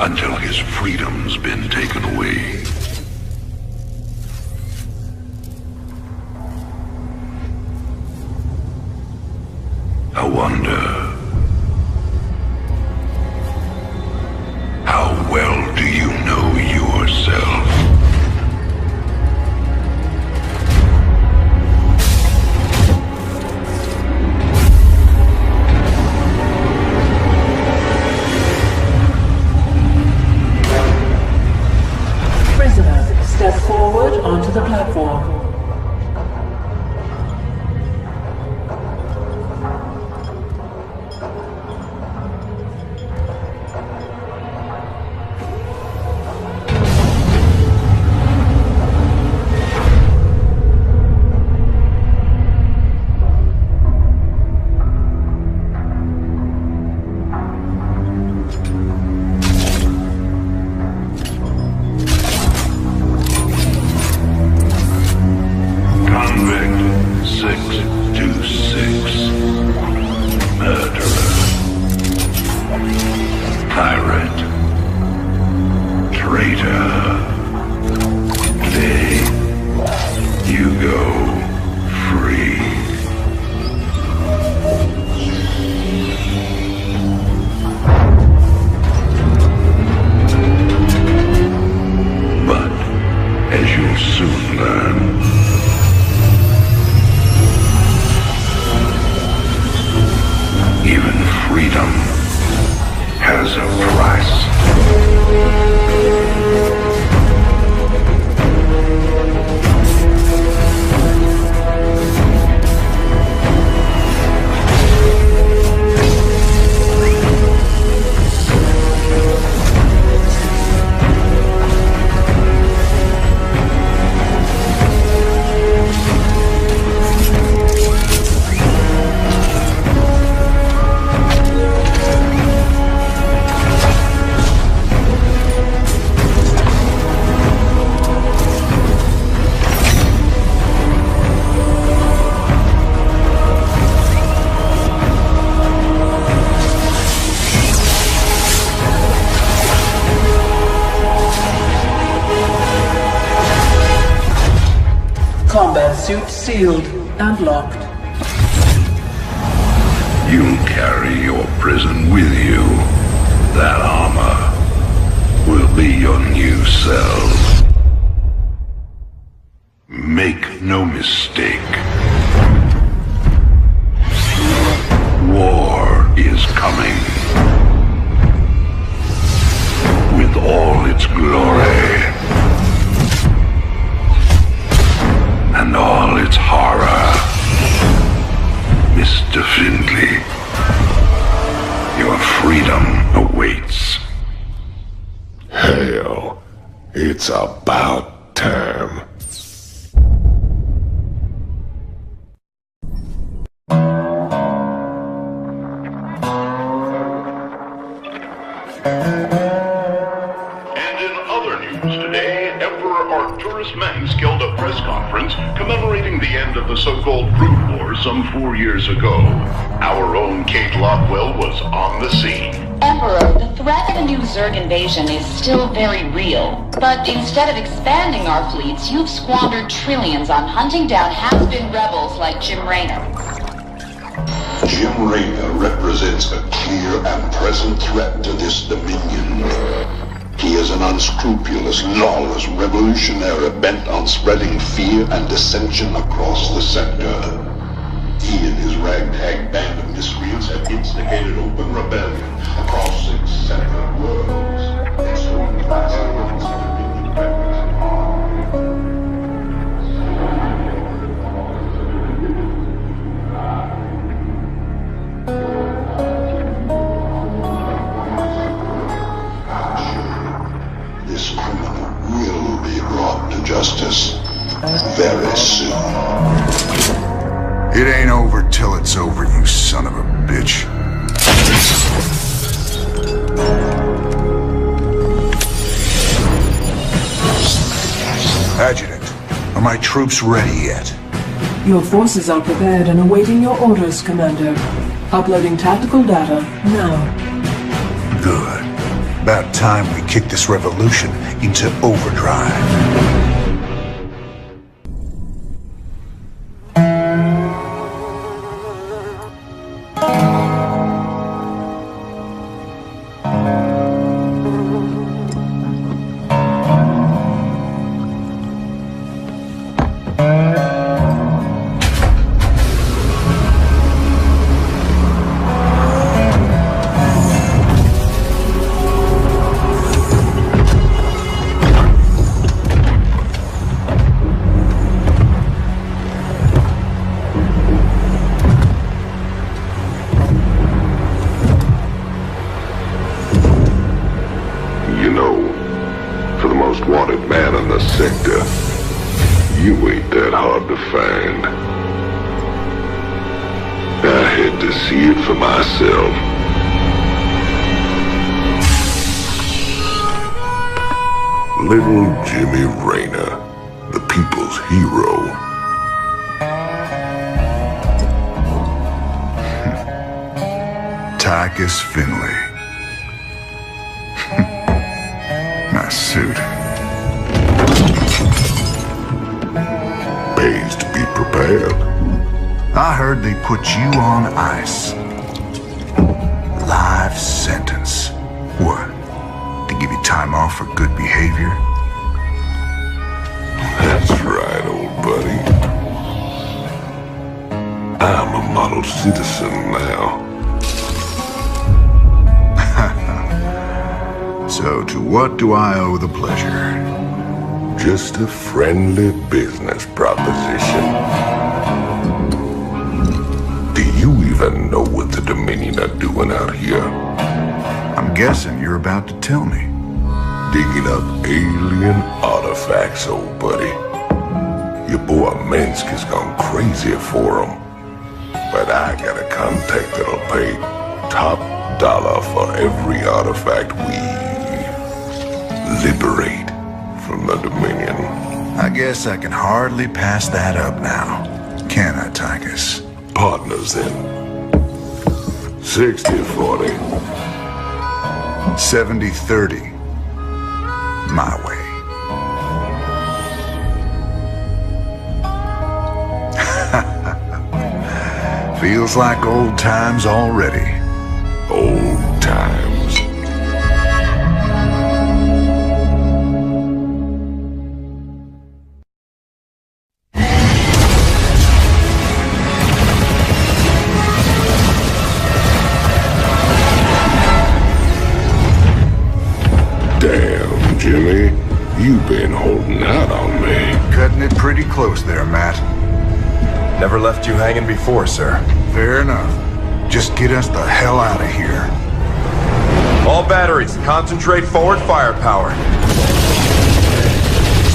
until his freedom's been taken away. I wonder, how well do you know yourself? Prisoner, step forward onto the platform. Combat suit sealed and locked. You'll carry your prison with you. That armor will be your new cell. Make no mistake. War is coming. With all its glory. And all its horror. Mr. Findley, your freedom awaits. Hell, it's about time. Held a press conference commemorating the end of the so-called Brood War some 4 years ago. Our own Kate Lockwell was on the scene. Emperor, the threat of a new Zerg invasion is still very real. But instead of expanding our fleets, you've squandered trillions on hunting down has-been rebels like Jim Raynor. Jim Raynor represents a clear and present threat to this Dominion. He is an unscrupulous, lawless revolutionary bent on spreading fear and dissension across the sector. He and his ragtag band of miscreants have instigated open rebellion across 6 separate worlds. Destroying vast amounts of Dominion weapons and arms. This criminal will be brought to justice very soon. It ain't over till it's over, you son of a bitch. Adjutant, are my troops ready yet? Your forces are prepared and awaiting your orders, Commander. Uploading tactical data now. Good. about time we kick this revolution into overdrive. You know, for the most wanted man in the sector, you ain't that hard to find. I had to see it for myself. Little Jimmy Rayner, the people's hero. Tychus Finley. Nice suit. Pays to be prepared. I heard they put you on ice. Life sentence. What? To give you time off for good behavior? That's right, old buddy. I'm a model citizen now. So to what do I owe the pleasure? Just a friendly business proposition. Do you even know what the Dominion are doing out here? I'm guessing you're about to tell me. Digging up alien artifacts, old buddy. Your boy Minsk has gone crazy for them. But I got a contact that'll pay top dollar for every artifact we liberate from the Dominion. I guess I can hardly pass that up now. Can I, Tychus? Partners then. 60-40. 70-30. My way. Feels like old times already. Old times. Damn, Jimmy. You've been holding out on me. Cutting it pretty close there, Matt. Never left you hanging before, sir. Fair enough. Just get us the hell out of here. All batteries, concentrate forward firepower.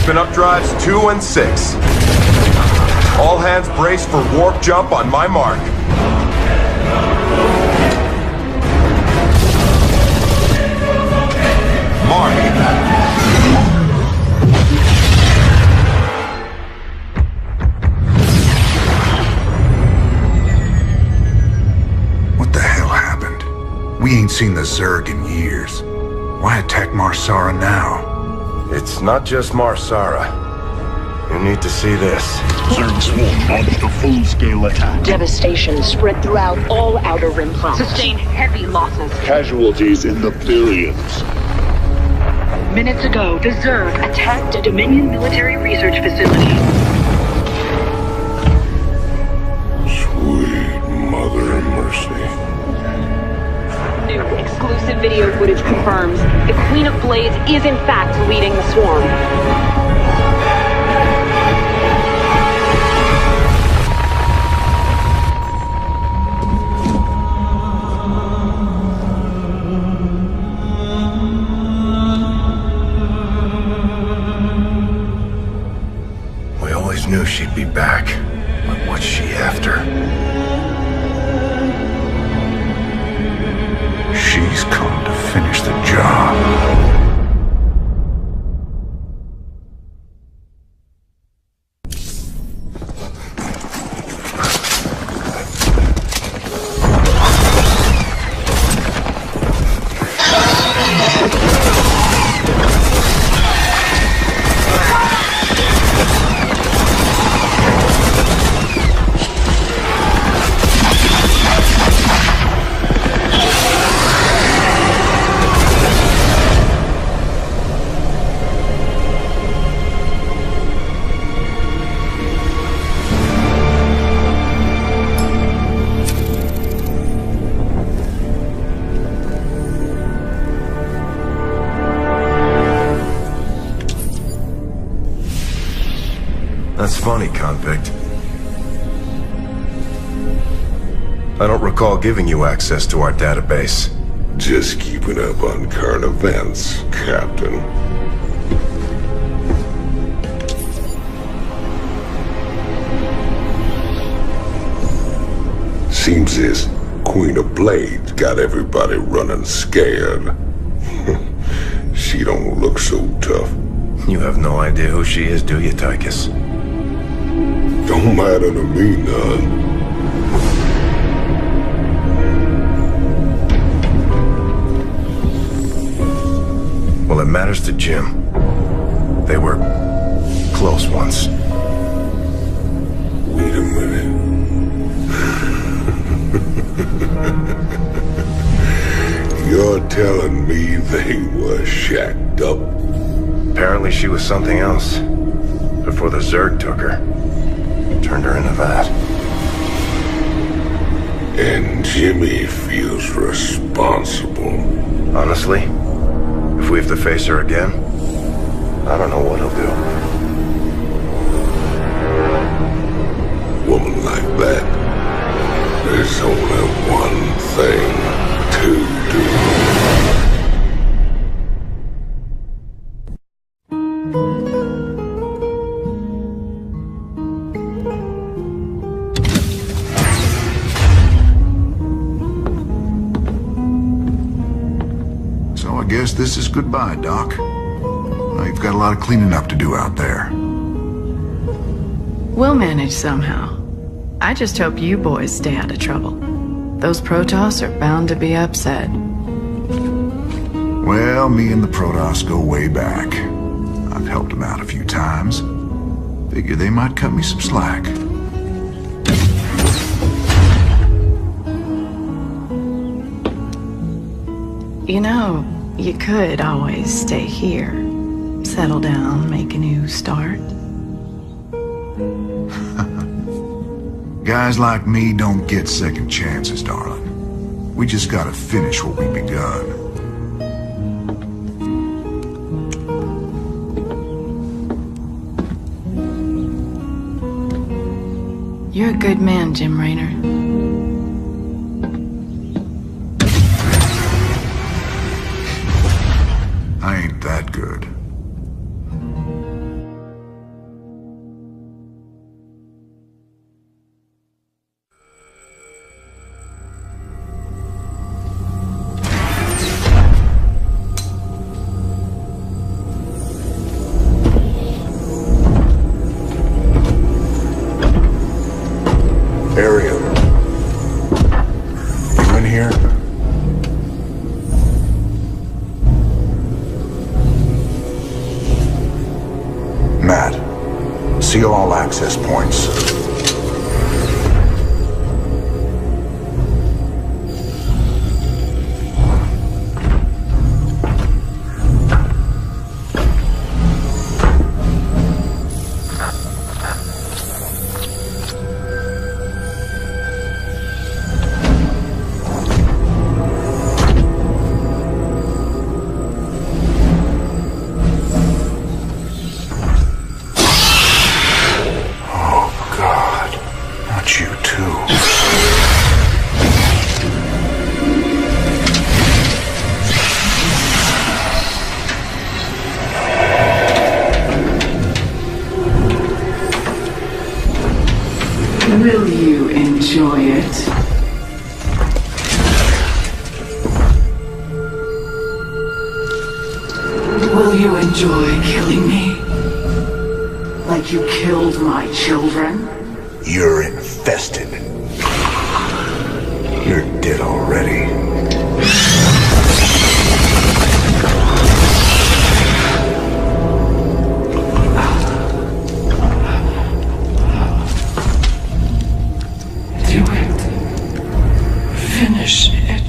Spin up drives 2 and 6. All hands brace for warp jump on my mark. What the hell happened? We ain't seen the Zerg in years. Why attack Marsara now? It's not just Marsara. You need to see this. Zerg Swarm launched a full-scale attack. Devastation spread throughout all Outer Rim planets. Sustained heavy losses. Casualties in the billions. Minutes ago, the Zerg attacked a Dominion military research facility. Sweet mother of mercy. New exclusive video footage confirms the Queen of Blades is in fact leading the swarm. Knew she'd be back, but what's she after? She's come to finish the job. That's funny, convict. I don't recall giving you access to our database. Just keeping up on current events, Captain. Seems this Queen of Blades got everybody running scared. She don't look so tough. You have no idea who she is, do you, Tychus? Don't matter to me none. Well, it matters to Jim. They were close once. Wait a minute. You're telling me they were shacked up? Apparently she was something else. Before the Zerg took her. Turned her into that. And Jimmy feels responsible. Honestly, if we have to face her again, I don't know what he'll do. Woman like that, there's only one thing to do. So I guess this is goodbye, Doc. Well, you've got a lot of cleaning up to do out there. We'll manage somehow. I just hope you boys stay out of trouble. Those Protoss are bound to be upset. Well, me and the Protoss go way back. I've helped them out a few times. Figure they might cut me some slack. You know, you could always stay here. Settle down, make a new start. Guys like me don't get second chances, darling. We just gotta finish what we begun. You're a good man, Jim Raynor. I ain't that good. Ariel. You in here? Matt, seal all access points. You too. Will you enjoy it? Will you enjoy killing me? Like you killed my children? You're infested. You're dead already. finish it.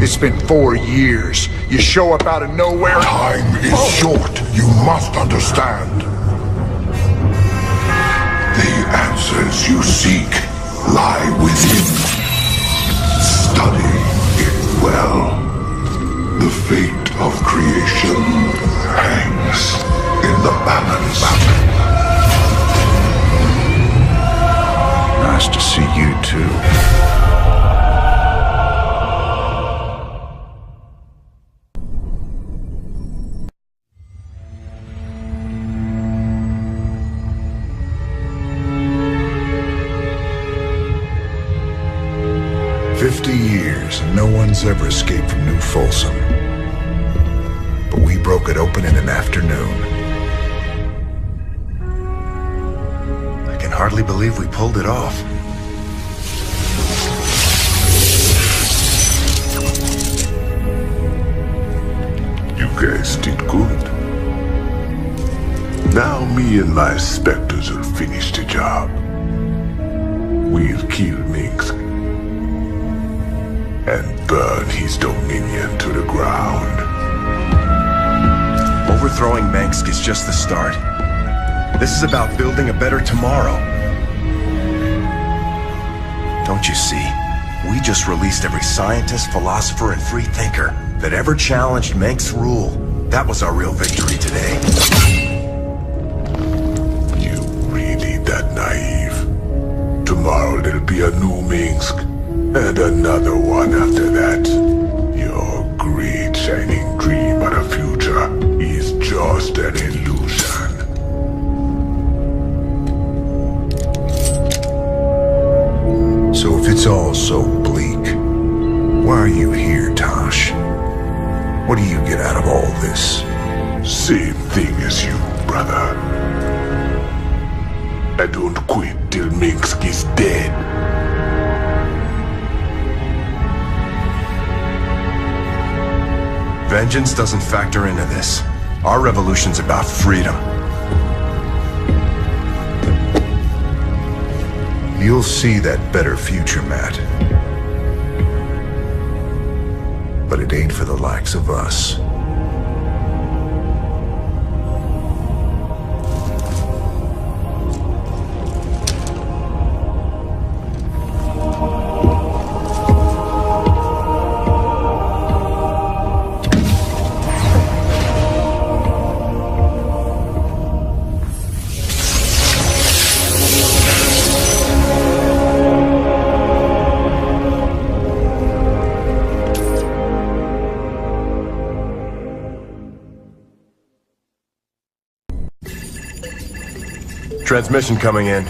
It's been 4 years. You show up out of nowhere. Time is short. You must understand. The answers you seek lie within. Study it well. The fate of creation hangs in the balance. Nice to see you too. 50 years and no one's ever escaped from New Folsom. But we broke it open in an afternoon. I can hardly believe we pulled it off. You guys did good. Now me and my specters will finish the job. We'll kill Minsk and burn his dominion to the ground. Overthrowing Minsk is just the start. This is about building a better tomorrow. Don't you see? We just released every scientist, philosopher, and free thinker that ever challenged Minsk's rule. That was our real victory today. You really that naive? Tomorrow there'll be a new Minsk. And another one after that. Your great shining dream of the future is just an illusion. So if it's all so bleak, why are you here, Tosh? What do you get out of all this? Same thing as you, brother. I don't quit till Minsk is dead. Vengeance doesn't factor into this. Our revolution's about freedom. You'll see that better future, Matt. But it ain't for the likes of us. Transmission coming in.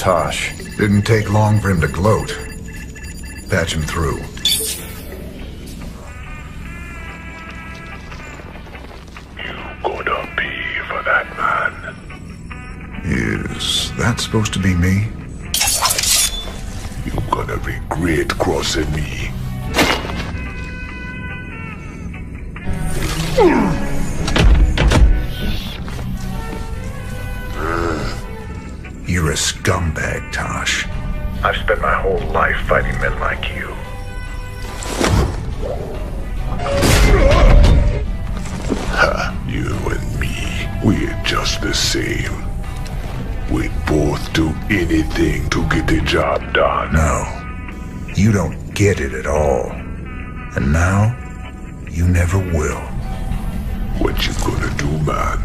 Tosh. Didn't take long for him to gloat. Patch him through. You gonna pay for that, man? Is that supposed to be me? You gonna regret crossing me. You're a scumbag, Tosh. I've spent my whole life fighting men like you. Ha, you and me, we're just the same. We'd both do anything to get the job done. No, you don't get it at all. And now, you never will. What you gonna do, man?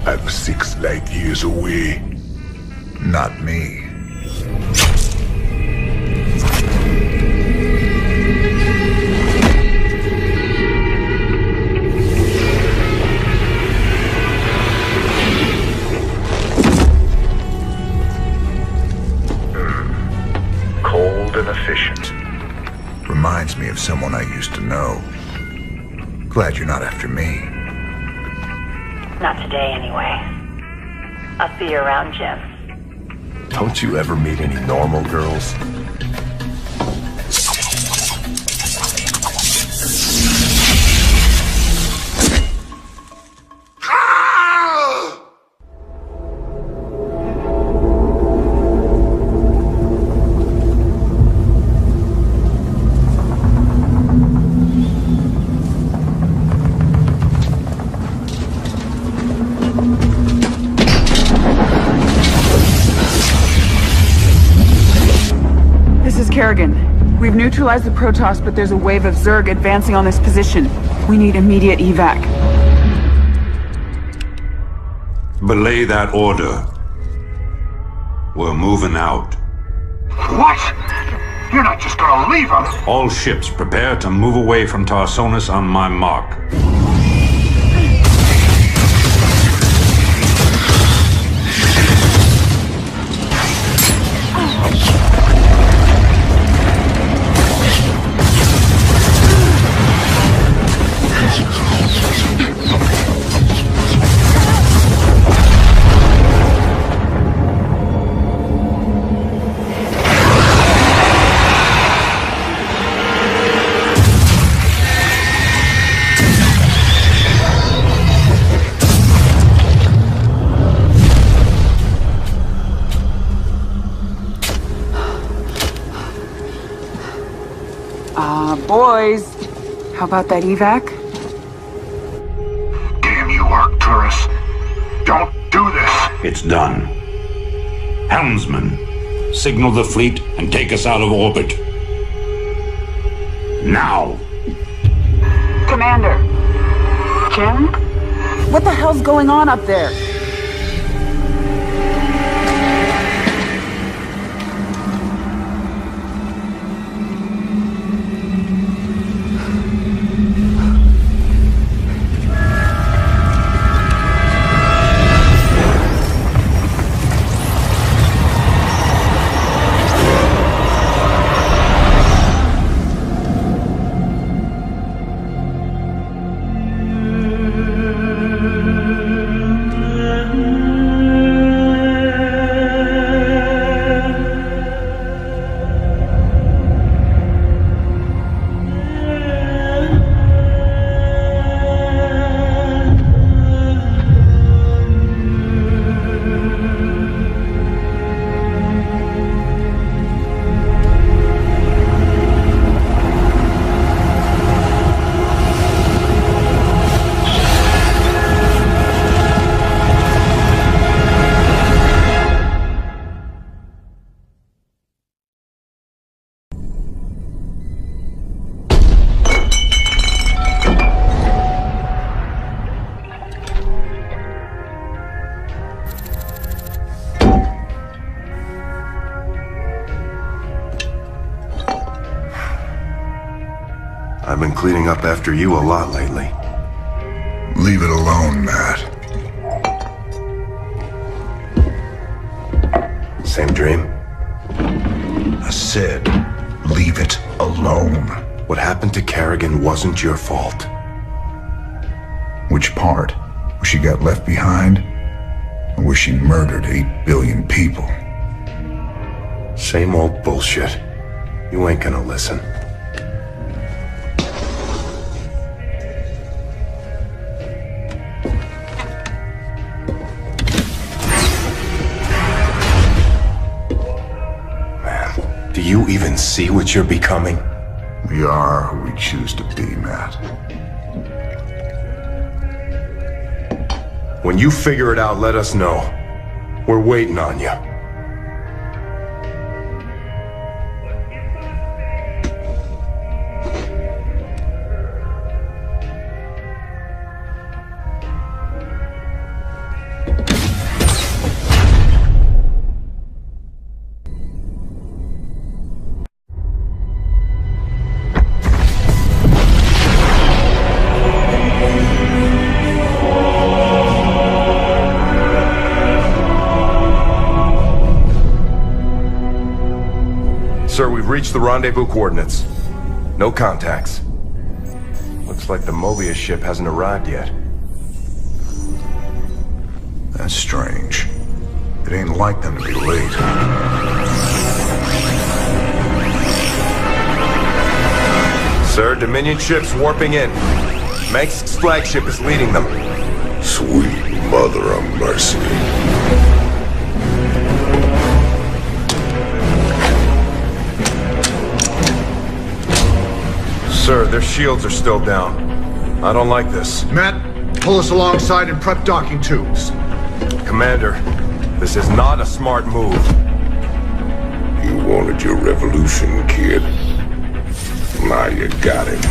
I'm 6 light years away. Not me. Cold and efficient. Reminds me of someone I used to know. Glad you're not after me. Not today, anyway. I'll see you around, Jim. Don't you ever meet any normal girls? We've neutralized the Protoss, but there's a wave of Zerg advancing on this position. We need immediate evac. Belay that order. We're moving out. What? You're not just gonna leave us? All ships prepare to move away from Tarsonis on my mark. Boys, how about that evac? Damn you, Arcturus. Don't do this. It's done. Helmsman, signal the fleet and take us out of orbit. Now! Commander. Jim? What the hell's going on up there? I've been cleaning up after you a lot lately. Leave it alone, Matt. Same dream? I said, leave it alone. What happened to Kerrigan wasn't your fault. Which part? Where she got left behind? Or where she murdered 8 billion people? Same old bullshit. You ain't gonna listen. Man, do you even see what you're becoming? We are who we choose to be, Matt. When you figure it out, let us know. We're waiting on you. Sir, we've reached the rendezvous coordinates. No contacts. Looks like the Mobius ship hasn't arrived yet. That's strange. It ain't like them to be late. Sir, Dominion ships warping in. Mengsk's flagship is leading them. Sweet mother of mercy. Sir, their shields are still down. I don't like this. Matt, pull us alongside and prep docking tubes. Commander, this is not a smart move. You wanted your revolution, kid. Now you got it.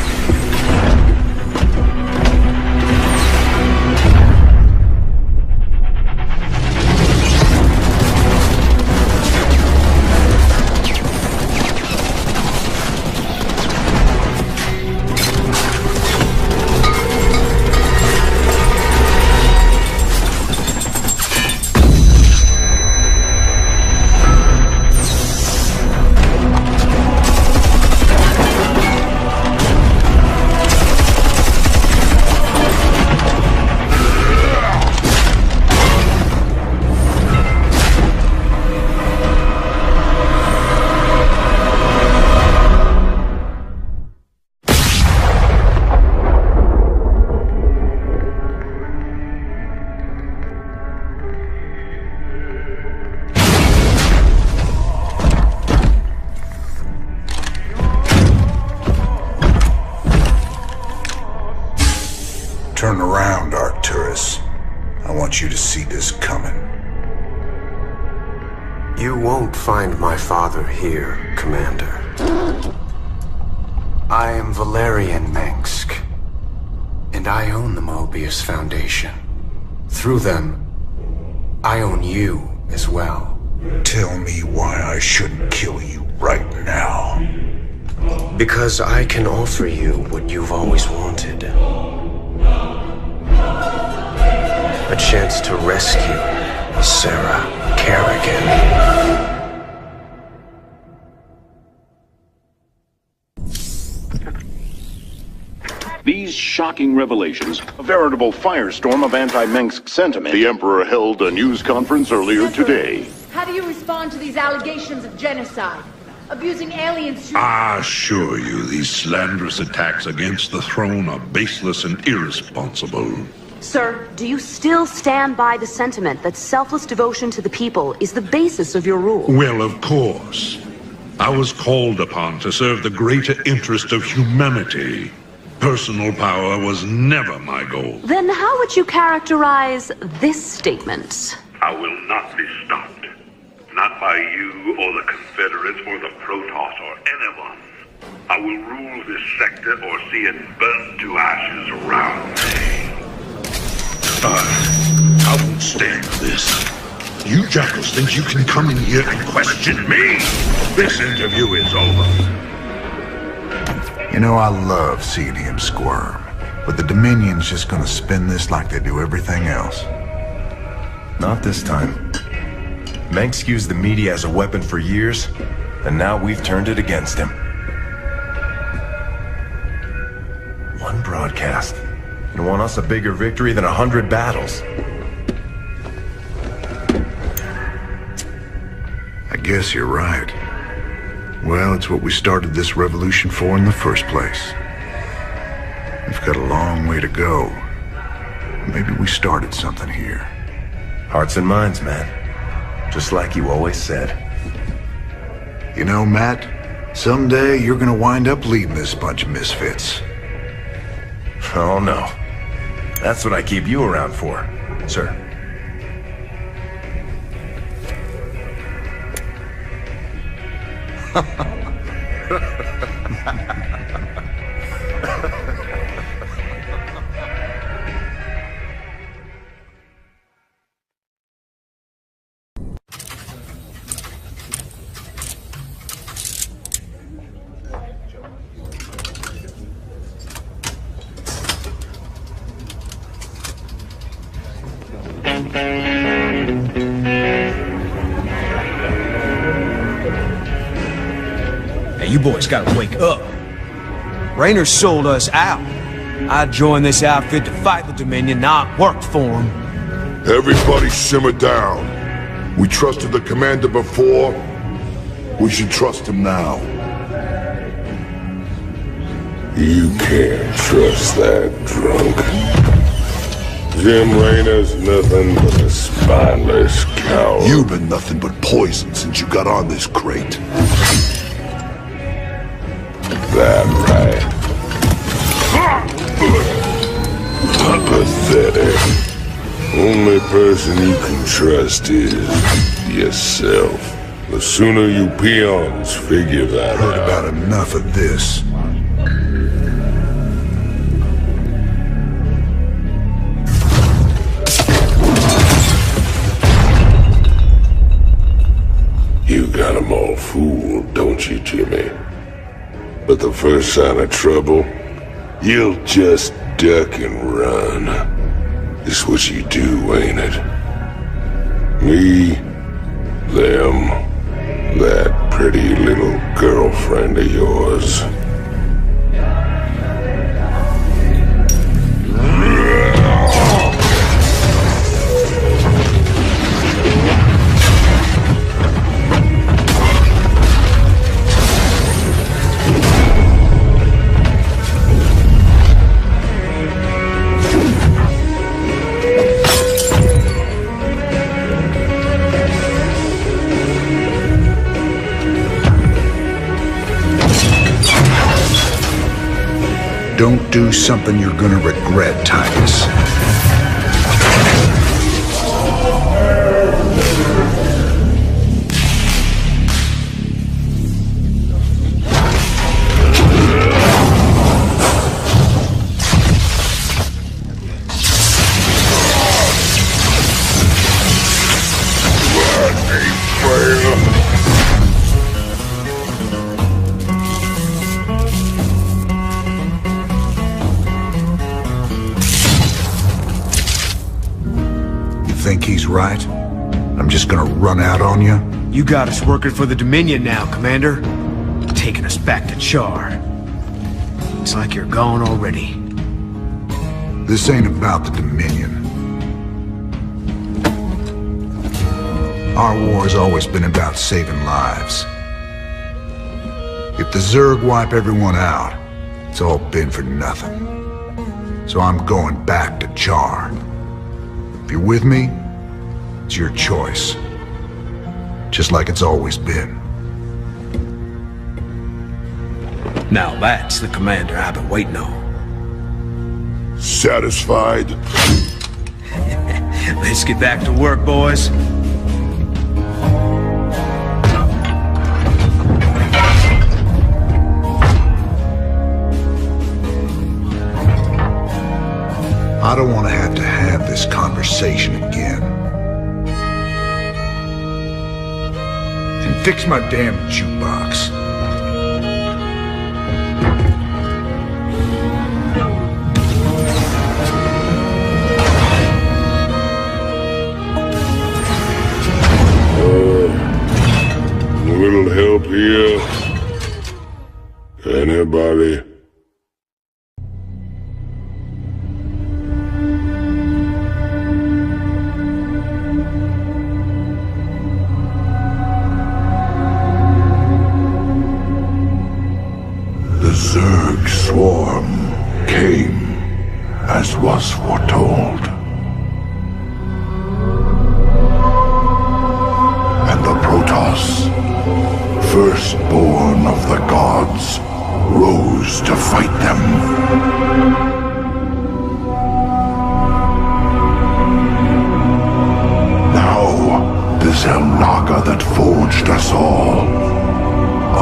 Turn around, Arcturus. I want you to see this coming. You won't find my father here, Commander. I am Valerian Mengsk, and I own the Mobius Foundation. Through them, I own you as well. Tell me why I shouldn't kill you right now. Because I can offer you what you've always wanted. A chance to rescue Sarah Kerrigan. These shocking revelations, a veritable firestorm of anti-Mengsk sentiment. The Emperor held a news conference earlier today. How do you respond to these allegations of genocide? Abusing aliens to... I assure you, these slanderous attacks against the throne are baseless and irresponsible. Sir, do you still stand by the sentiment that selfless devotion to the people is the basis of your rule? Well, of course. I was called upon to serve the greater interest of humanity. Personal power was never my goal. Then how would you characterize this statement? I will not be stopped. Not by you or the Confederates or the Protoss or anyone. I will rule this sector or see it burnt to ashes around me. I won't stand for this. You jackals think you can come in here and question me? This interview is over. You know, I love seeing him squirm. But the Dominion's just gonna spin this like they do everything else. Not this time. Mengsk used the media as a weapon for years, and now we've turned it against him. One broadcast. You won us a bigger victory than 100 battles. I guess you're right. Well, it's what we started this revolution for in the first place. We've got a long way to go. Maybe we started something here. Hearts and minds, man. Just like you always said. You know, Matt, someday you're gonna wind up leading this bunch of misfits. Oh, no. That's what I keep you around for, sir. You boys gotta wake up. Raynor sold us out. I joined this outfit to fight the Dominion, not work for him. Everybody simmer down. We trusted the commander before. We should trust him now. You can't trust that drunk. Jim Raynor's nothing but a spineless coward. You've been nothing but poison since you got on this crate. That right. Pathetic. Only person you can trust is yourself. The sooner you peons figure that out. Heard about enough of this. You got 'em all fooled, don't you, Jimmy? But the first sign of trouble, you'll just duck and run. It's what you do, ain't it? Me, them, that pretty little girlfriend of yours. Don't do something you're gonna regret, Titus. Think he's right? I'm just gonna run out on you? You got us working for the Dominion now, Commander. Taking us back to Char. Looks like you're gone already. This ain't about the Dominion. Our war's always been about saving lives. If the Zerg wipe everyone out, it's all been for nothing. So I'm going back to Char. If you're with me, it's your choice. Just like it's always been. Now that's the commander I've been waiting on. Satisfied? Let's get back to work, boys. I don't want to have this conversation again. And fix my damn jukebox. Oh, here? Anybody? The Zerg swarm came as was foretold. And the Protoss, firstborn of the gods, rose to fight them. Now, the Zelnaga that forged us all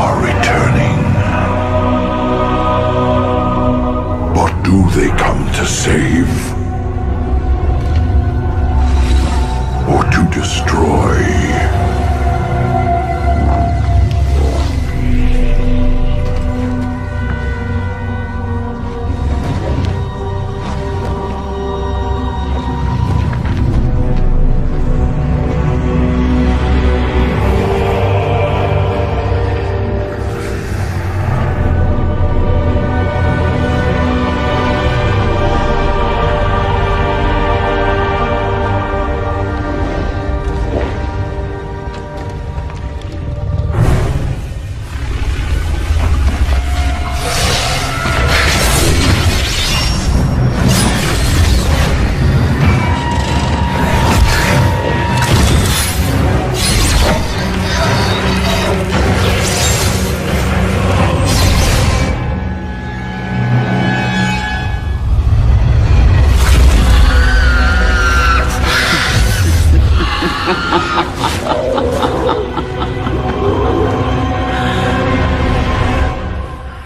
are returning. But do they come to save? Or to destroy?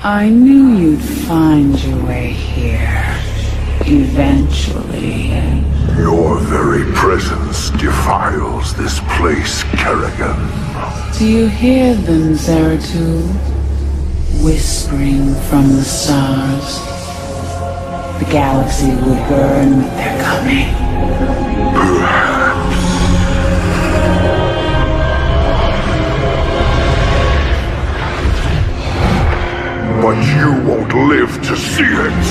I knew you'd find your way here. Eventually. Your very presence defiles this place, Kerrigan. Do you hear them, Zeratul? Whispering from the stars. The galaxy will burn with their coming. But you won't live to see it.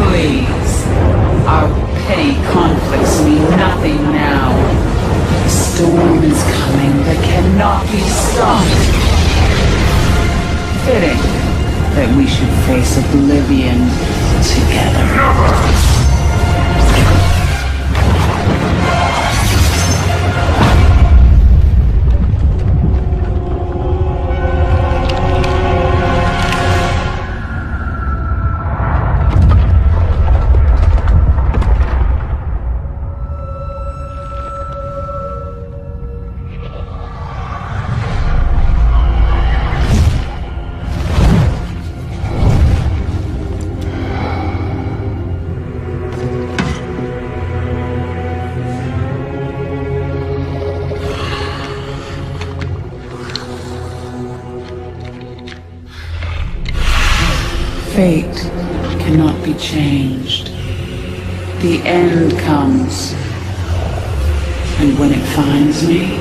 Please. Our petty conflicts mean nothing now. The storm is coming that cannot be stopped. Fitting that we should face oblivion together. Never! Fate cannot be changed. The end comes. And when it finds me,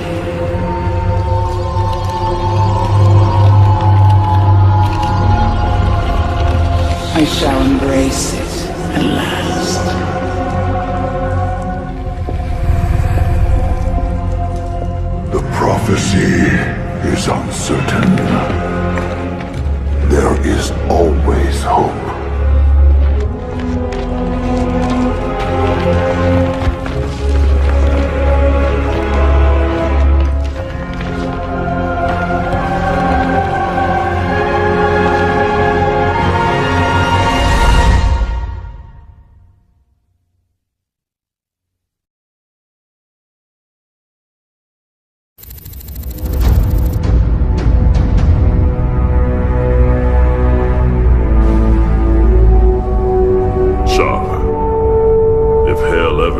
I shall embrace it at last. The prophecy is uncertain. There is always hope.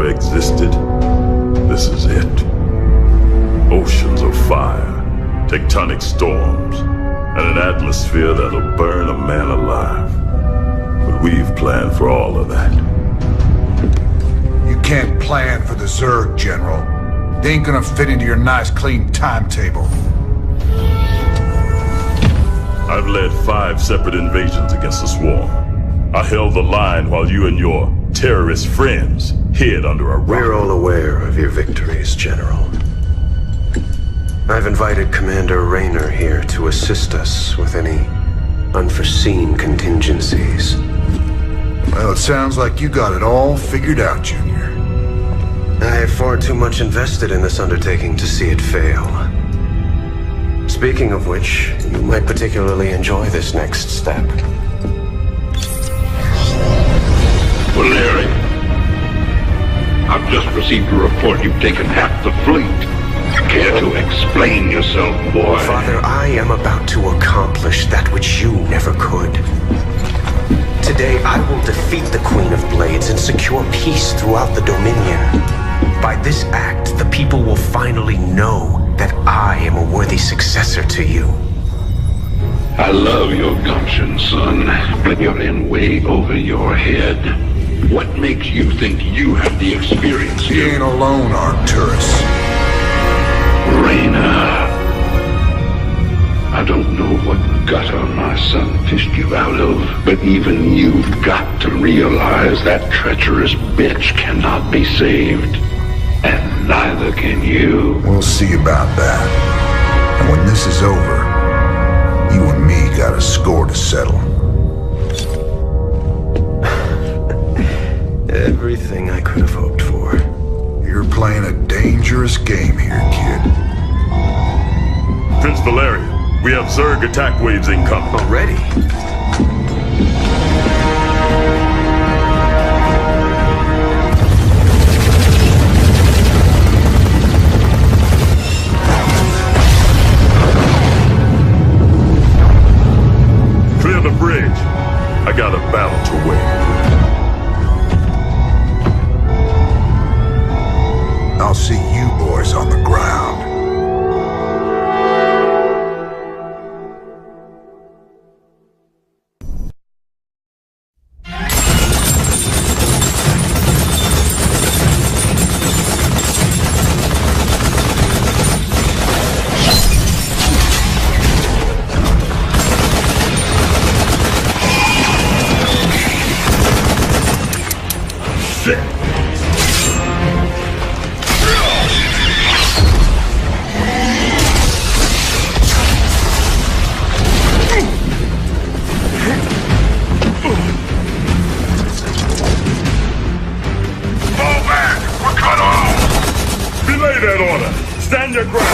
Existed, this is it. Oceans of fire, tectonic storms, and an atmosphere that'll burn a man alive. But we've planned for all of that. You can't plan for the Zerg, General. They ain't gonna fit into your nice, clean timetable. I've led 5 separate invasions against the Swarm. I held the line while you and your terrorist friends hid under a rock. We're all aware of your victories, General. I've invited Commander Raynor here to assist us with any unforeseen contingencies. Well, it sounds like you got it all figured out, Junior. I have far too much invested in this undertaking to see it fail. Speaking of which, you might particularly enjoy this next step. Valeri, I've just received a report you've taken half the fleet. Care to explain yourself, boy? Father, I am about to accomplish that which you never could. Today, I will defeat the Queen of Blades and secure peace throughout the Dominion. By this act, the people will finally know that I am a worthy successor to you. I love your gumption, son, but you're in way over your head. What makes you think you have the experience here? You ain't alone, Arcturus. Raynor, I don't know what gutter my son fished you out of, but even you've got to realize that treacherous bitch cannot be saved. And neither can you. We'll see about that. And when this is over, you and me got a score to settle. Everything I could have hoped for. You're playing a dangerous game here, kid. Prince Valerian, we have Zerg attack waves incoming. Already? Clear the bridge. I got a battle to win. I'll see you boys on the ground. Stand your ground!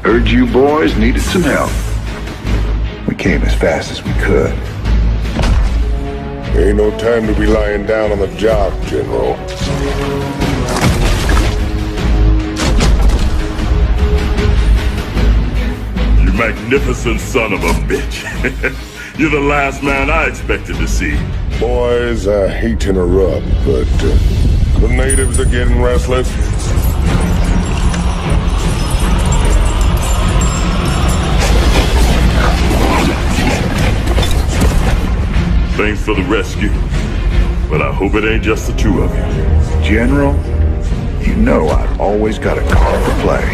Heard you boys needed some help. We came as fast as we could. Ain't no time to be lying down on the job, General. You magnificent son of a bitch. You're the last man I expected to see. Boys, I hate to interrupt, but the natives are getting restless. Thanks for the rescue, but I hope it ain't just the two of you. General, you know I've always got a card to play.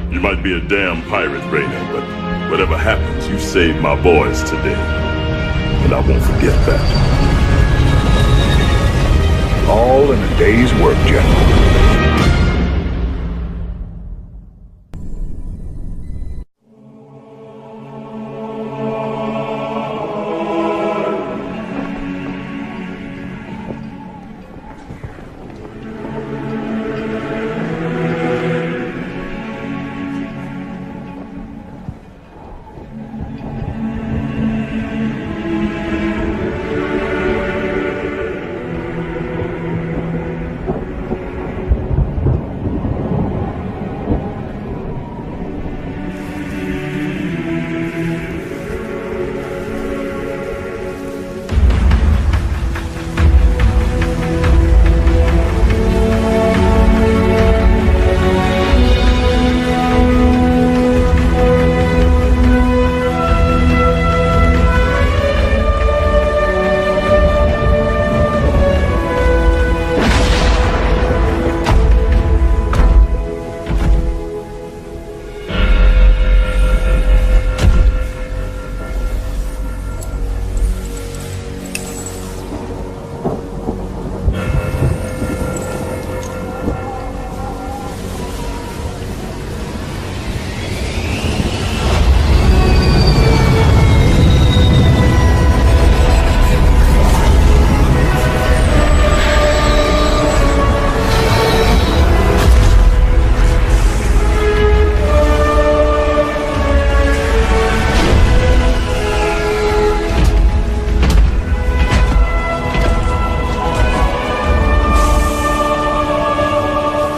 You might be a damn pirate, Raynor, but whatever happens, you saved my boys today. And I won't forget that. All in a day's work, General.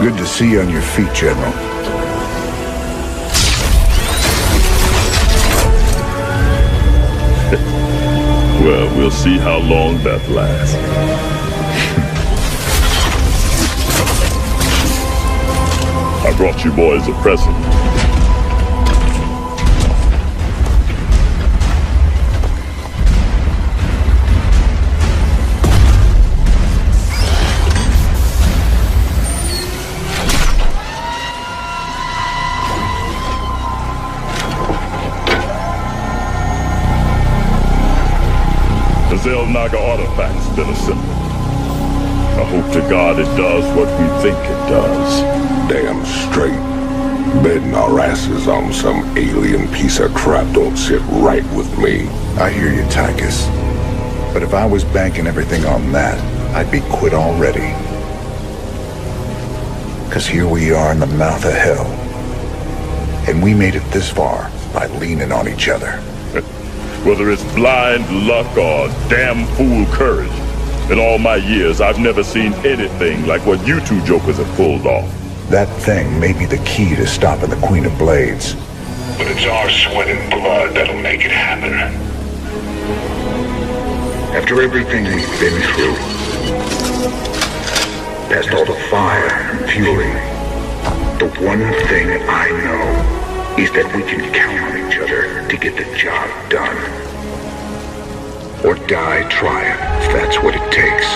Good to see you on your feet, General. Well, we'll see how long that lasts. I brought you boys a present. The Zelnaga artifact's been assembled. I hope to God it does what we think it does. Damn straight. Betting our asses on some alien piece of crap don't sit right with me. I hear you, Tychus. But if I was banking everything on that, I'd be quit already. 'Cause here we are in the mouth of hell. And we made it this far by leaning on each other. Whether it's blind luck or damn fool courage, in all my years, I've never seen anything like what you two jokers have pulled off. That thing may be the key to stopping the Queen of Blades. But it's our sweat and blood that'll make it happen. After everything we've been through, past all the fire and fury, the one thing I know is that we can count on each other to get the job done. Or die trying, if that's what it takes.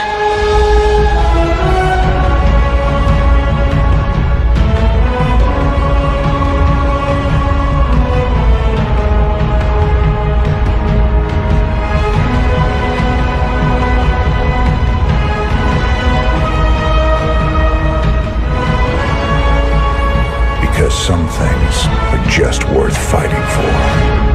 Because some things are just worth fighting for.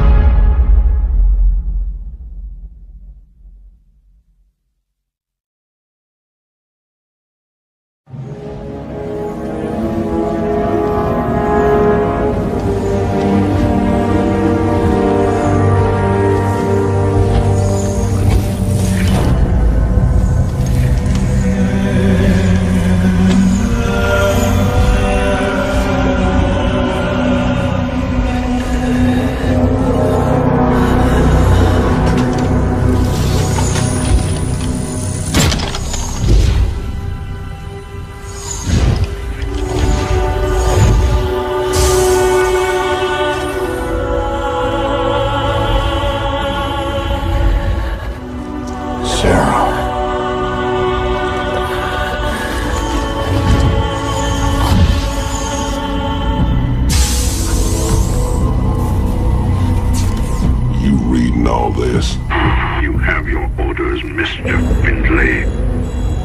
You have your orders, Mr. Findlay.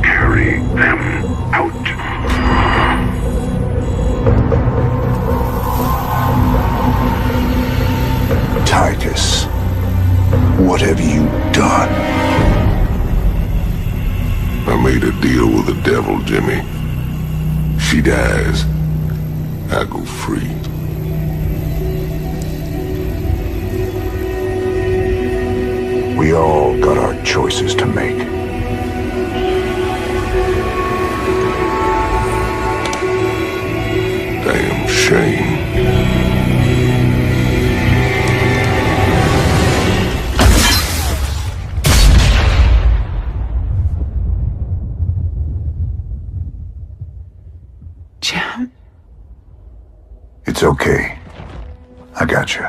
Carry them out. Tychus, what have you done? I made a deal with the devil, Jimmy. She dies, I go free. We all got our choices to make. Damn shame. Jim? It's okay. I got you.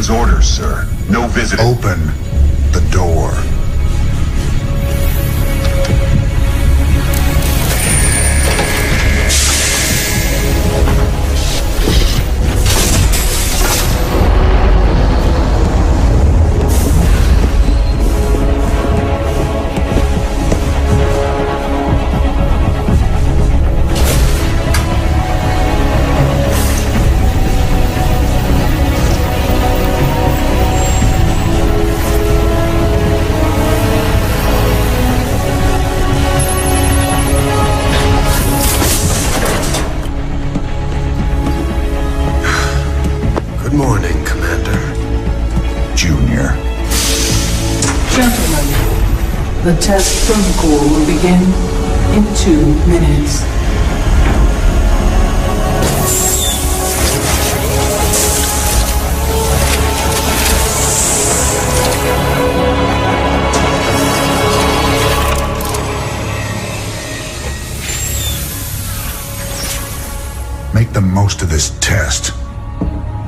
Captain's orders, sir. No visitor. Open the door. Good morning, Commander. Junior. Gentlemen, the test protocol will begin in 2 minutes. Make the most of this test.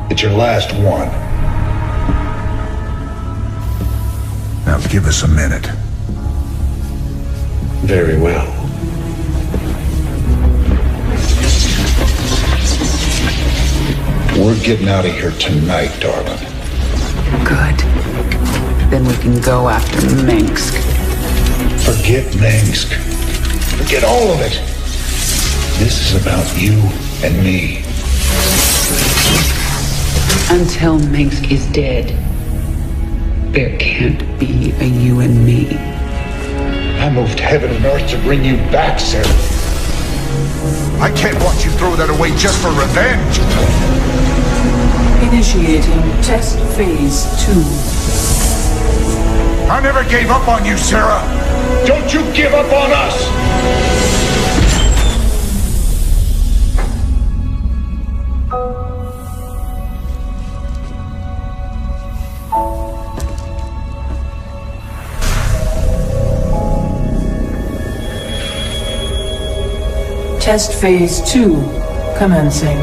It's your last one. Now give us a minute. Very well. We're getting out of here tonight, darling. Good. Then we can go after Minsk. Forget Minsk. Forget all of it. This is about you and me. Until Minsk is dead, there can't be a you and me. I moved heaven and earth to bring you back, Sarah. I can't watch you throw that away just for revenge. Initiating test phase 2. I never gave up on you, Sarah. Don't you give up on us. Test phase 2 commencing.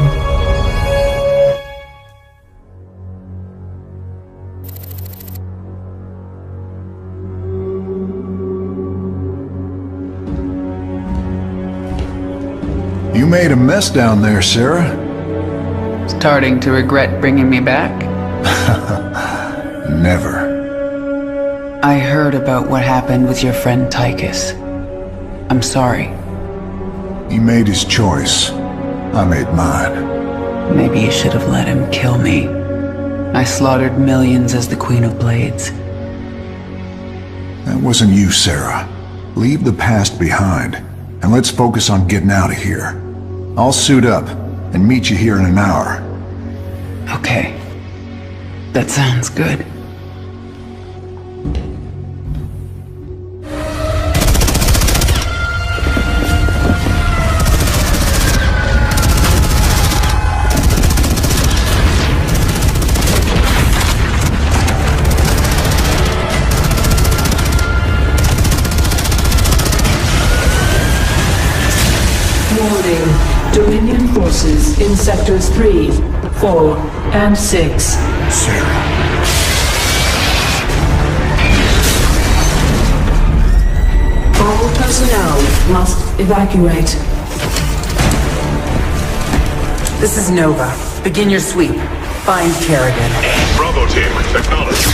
You made a mess down there, Sarah. Starting to regret bringing me back? Never. I heard about what happened with your friend Tychus. I'm sorry. He made his choice. I made mine. Maybe you should have let him kill me. I slaughtered millions as the Queen of Blades. That wasn't you, Sarah. Leave the past behind, and let's focus on getting out of here. I'll suit up and meet you here in an hour. Okay. That sounds good. Dominion forces in sectors 3, 4, and 6. Sarah. All personnel must evacuate. This is Nova. Begin your sweep. Find Kerrigan. Bravo team, acknowledge.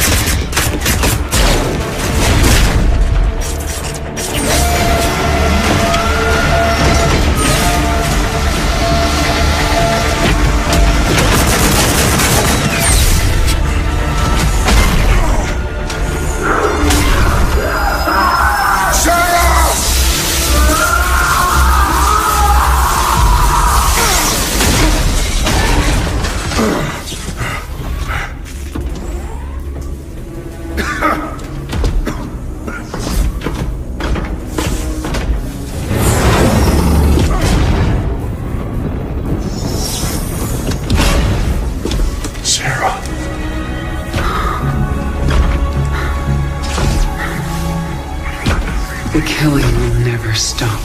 The killing will never stop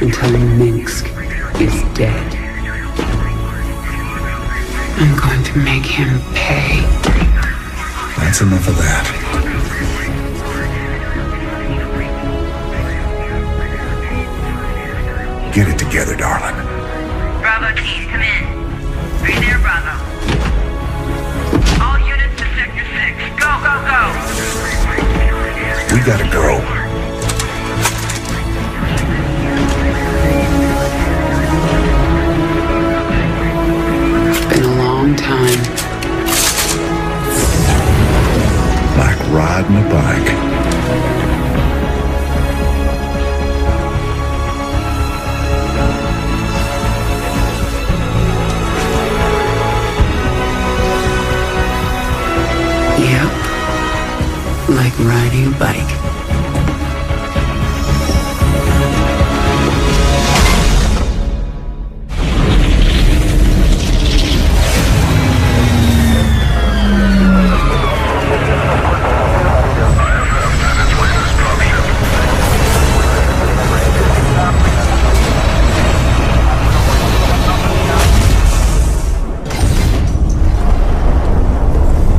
until Minsk is dead. I'm going to make him pay. That's enough of that. Get it together, darling. Bravo team, come in. Are you there, Bravo? All units to Sector 6. Go, go, go! We gotta go. It's been a long time. Like riding a bike. Yep. Like riding a bike.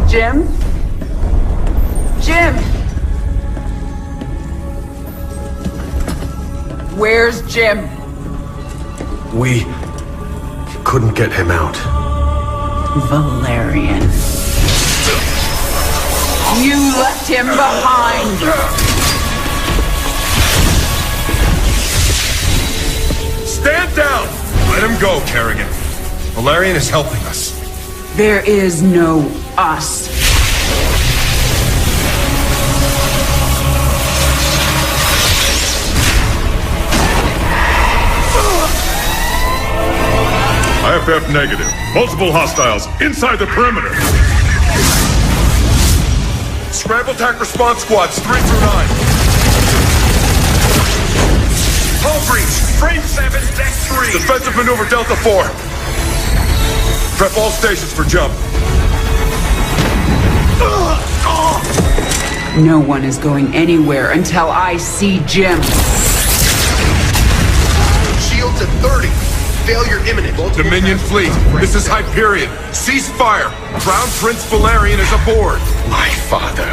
Jim? Jim! Where's Jim? We couldn't get him out. Valerian. You left him behind! Stand down! Let him go, Kerrigan. Valerian is helping us. There is no us. IFF negative. Multiple hostiles inside the perimeter. Scramble attack response squads 3 through 9. Hull breach. Frame 7, deck 3. Defensive maneuver Delta 4. Prep all stations for jump. No one is going anywhere until I see Jim. Shields at 30. Failure imminent. Dominion fleet, this is Hyperion. Cease fire. Crown Prince Valerian is aboard. My father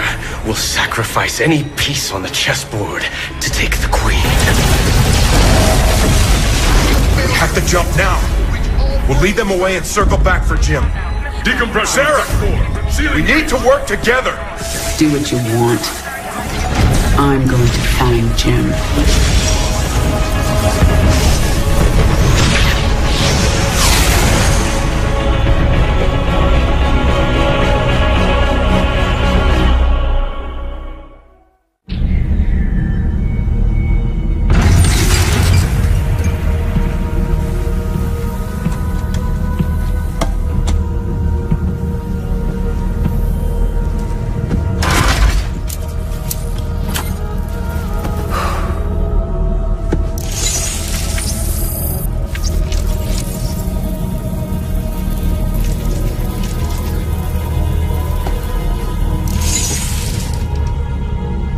will sacrifice any piece on the chessboard to take the queen. We have to jump now. We'll lead them away and circle back for Jim. Decompress. Sarah! We need to work together. Do what you want. I'm going to find Jim.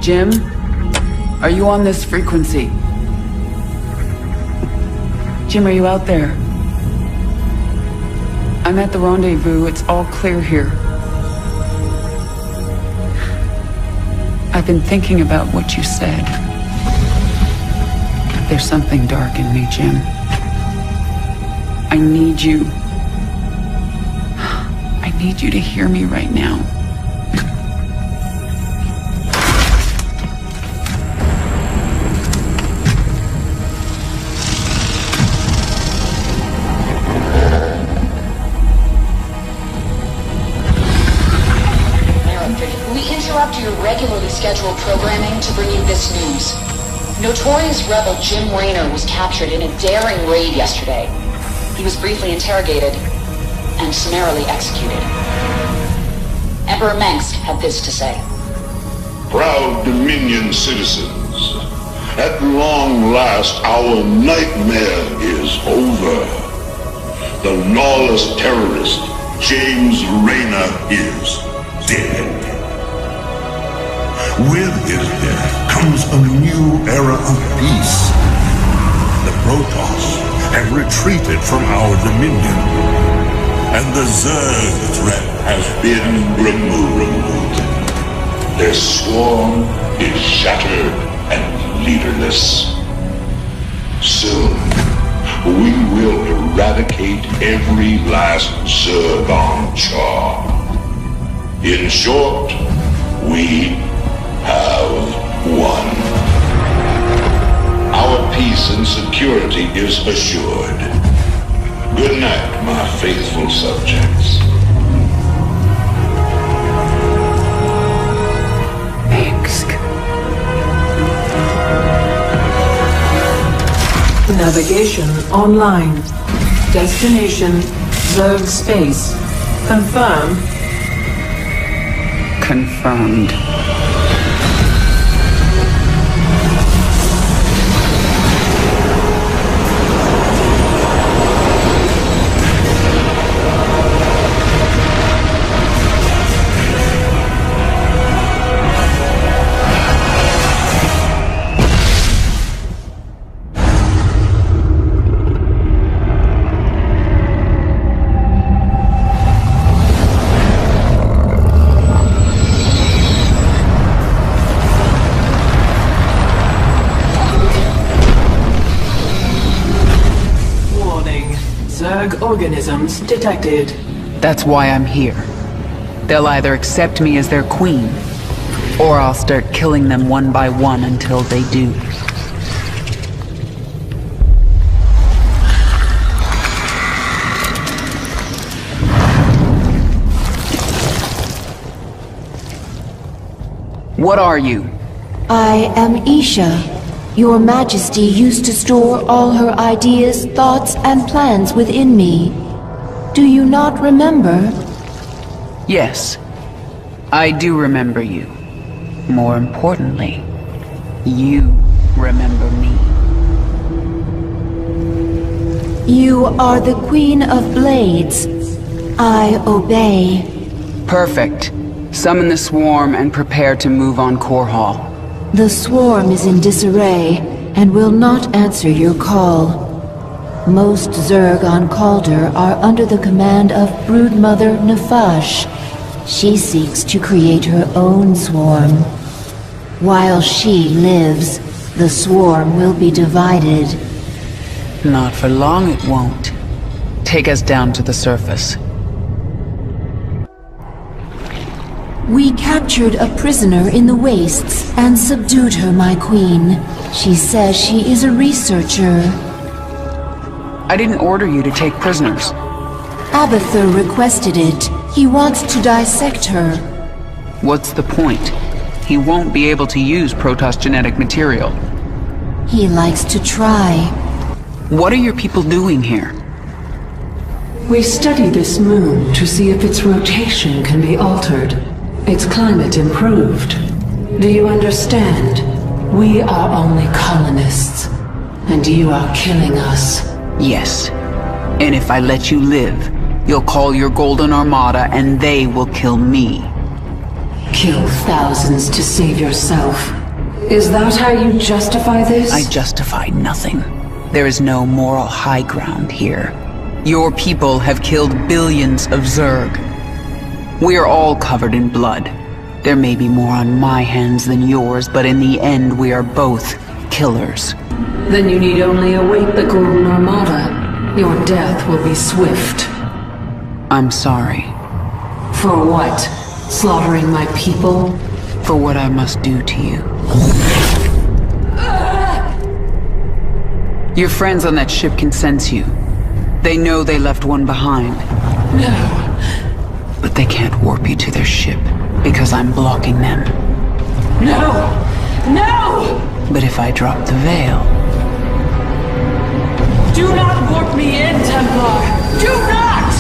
Jim, are you on this frequency? Jim, are you out there? I'm at the rendezvous. It's all clear here. I've been thinking about what you said. There's something dark in me, Jim. I need you. I need you to hear me right now. Your regularly scheduled programming to bring you this news. Notorious rebel Jim Raynor was captured in a daring raid yesterday. He was briefly interrogated and summarily executed. Emperor Mengsk had this to say. Proud Dominion citizens, at long last our nightmare is over. The lawless terrorist James Raynor is dead. With his death comes a new era of peace. The Protoss have retreated from our dominion. and the Zerg threat has been removed. Their swarm is shattered and leaderless. Soon, we will eradicate every last Zerg on Char. In short, we have won. Our peace and security is assured. Good night, my faithful subjects. Navigation online. Destination Zerg space. Confirm. Confirmed. Organisms detected. That's why I'm here. They'll either accept me as their queen, or I'll start killing them one by one until they do. What are you? I am Isha. Your Majesty used to store all her ideas, thoughts, and plans within me. Do you not remember? Yes, I do remember you. More importantly, you remember me. You are the Queen of Blades. I obey. Perfect. Summon the swarm and prepare to move on Core Hall. The swarm is in disarray and will not answer your call. Most Zerg on Calder are under the command of Broodmother Nefash. She seeks to create her own swarm. While she lives, the swarm will be divided. Not for long it won't. Take us down to the surface. We captured a prisoner in the wastes and subdued her, my queen. She says she is a researcher. I didn't order you to take prisoners. Abathur requested it. He wants to dissect her. What's the point? He won't be able to use Protoss genetic material. He likes to try. What are your people doing here? We study this moon to see if its rotation can be altered. Its climate improved. Do you understand? We are only colonists, and you are killing us. Yes. And if I let you live, you'll call your Golden Armada and they will kill me. Kill thousands to save yourself. Is that how you justify this? I justify nothing. There is no moral high ground here. Your people have killed billions of Zerg. We are all covered in blood. There may be more on my hands than yours, but in the end we are both killers. Then you need only await the Golden Armada. Your death will be swift. I'm sorry. For what? Slaughtering my people? For what I must do to you. Your friends on that ship can sense you. They know they left one behind. No. But they can't warp you to their ship, because I'm blocking them. No! No! But if I drop the veil... Do not warp me in, Templar! Do not!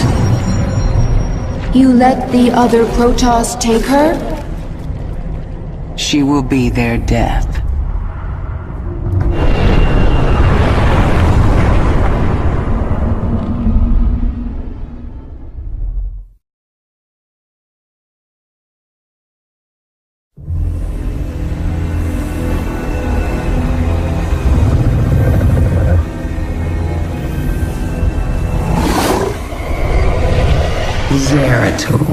You let the other Protoss take her? She will be their death. Zeratul.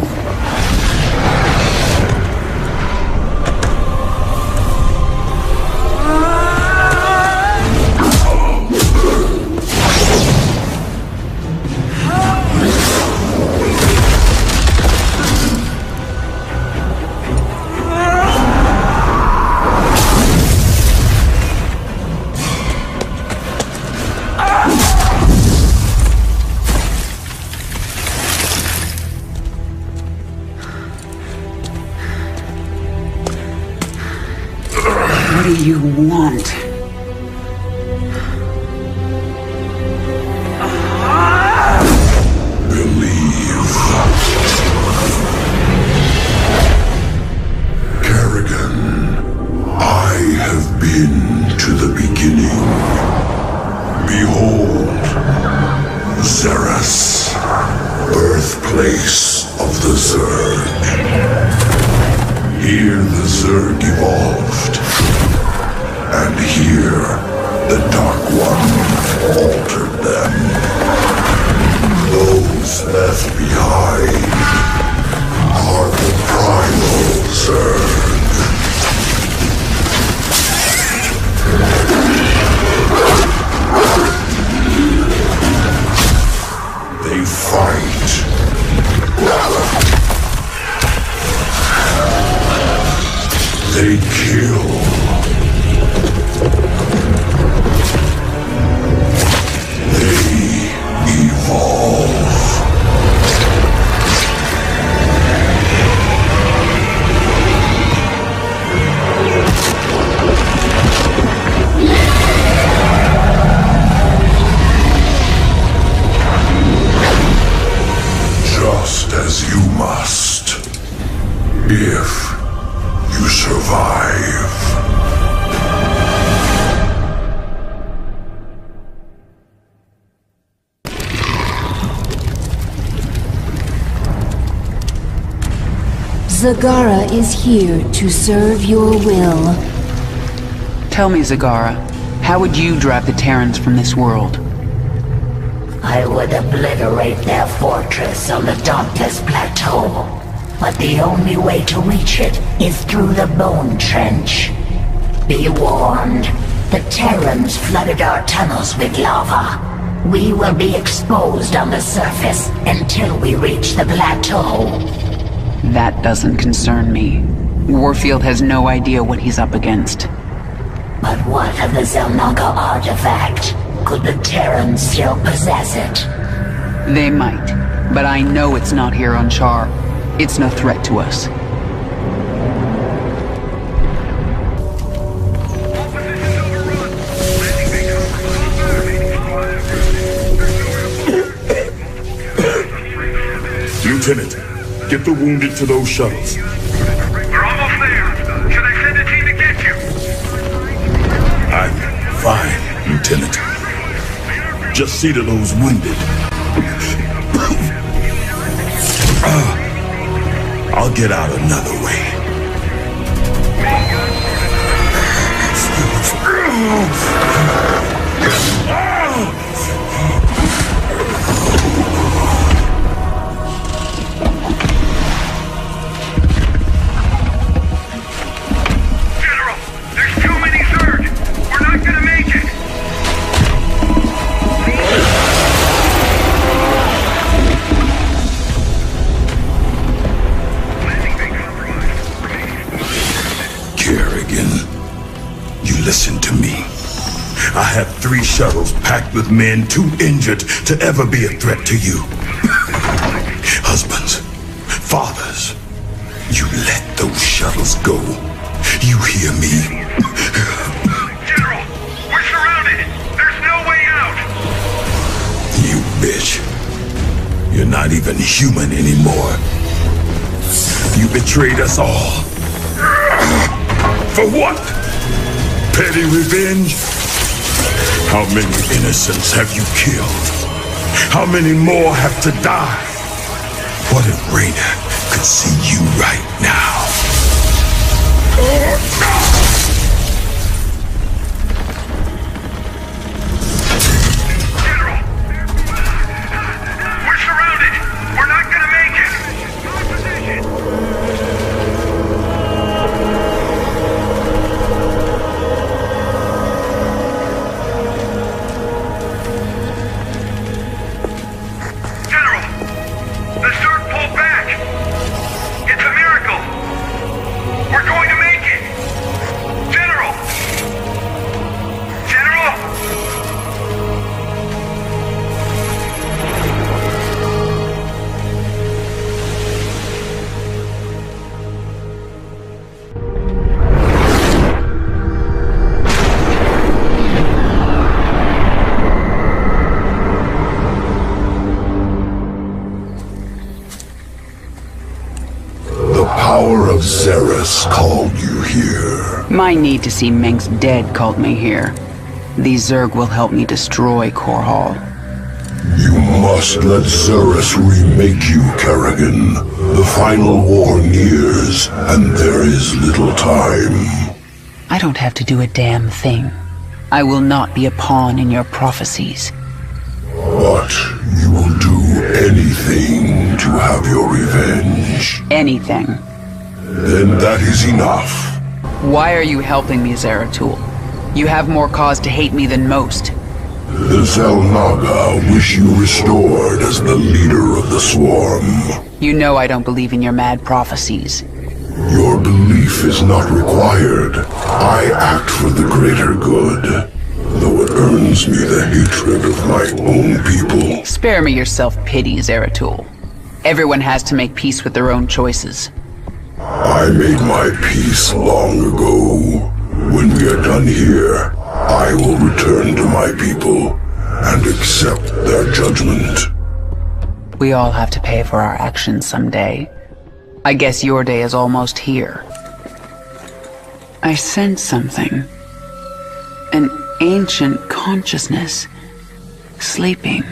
What do you want? Believe. Kerrigan, I have been to the beginning. Behold, Xeris, birthplace of the Zerg. Here the Zerg evolved. And here, the Dark One altered them. Those left behind are the Primal Zerg. They fight. They kill. Just as you must, if you survive. Zagara is here to serve your will. Tell me, Zagara, how would you drive the Terrans from this world? I would obliterate their fortress on the Dauntless Plateau. But the only way to reach it is through the Bone Trench. Be warned, the Terrans flooded our tunnels with lava. We will be exposed on the surface until we reach the plateau. That doesn't concern me. Warfield has no idea what he's up against. But what of the Zelnaga artifact? Could the Terrans still possess it? They might, but I know it's not here on Char. It's no threat to us. Lieutenant, get the wounded to those shuttles. We're almost there. Should I send a team to get you? I'm fine, Lieutenant. Just see to those wounded. I'll get out another way. General, there's too many Zerg. We're not gonna make it. Kerrigan, you listen to me. I have 3 shuttles packed with men too injured to ever be a threat to you. Husbands, fathers, you let those shuttles go. You hear me? General, we're surrounded. There's no way out. You bitch. You're not even human anymore. You betrayed us all. For what? Petty revenge? How many innocents have you killed? How many more have to die? What if Raynor could see you right now? General! We're surrounded! We're not gonna make it! of Xeris called you here. My need to see Mengsk dead called me here. These Zerg will help me destroy Core Hall. You must let Xeris remake you, Kerrigan. The final war nears, and there is little time. I don't have to do a damn thing. I will not be a pawn in your prophecies. But you will do anything to have your revenge. Anything. Then that is enough. Why are you helping me, Zeratul? You have more cause to hate me than most. The Xel'Naga wish you restored as the leader of the Swarm. You know I don't believe in your mad prophecies. Your belief is not required. I act for the greater good, though it earns me the hatred of my own people. Spare me your self-pity, Zeratul. Everyone has to make peace with their own choices. I made my peace long ago. When we are done here, I will return to my people and accept their judgment. We all have to pay for our actions someday. I guess your day is almost here. I sense something. An ancient consciousness. Sleeping.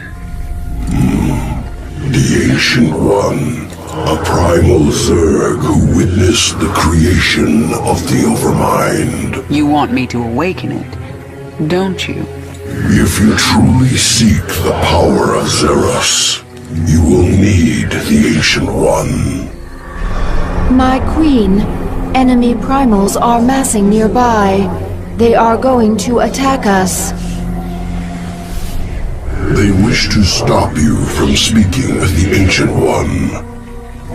The Ancient One. A primal Zerg who witnessed the creation of the Overmind. You want me to awaken it, don't you? If you truly seek the power of Xeris, you will need the Ancient One. My queen, enemy primals are massing nearby. They are going to attack us. They wish to stop you from speaking with the Ancient One.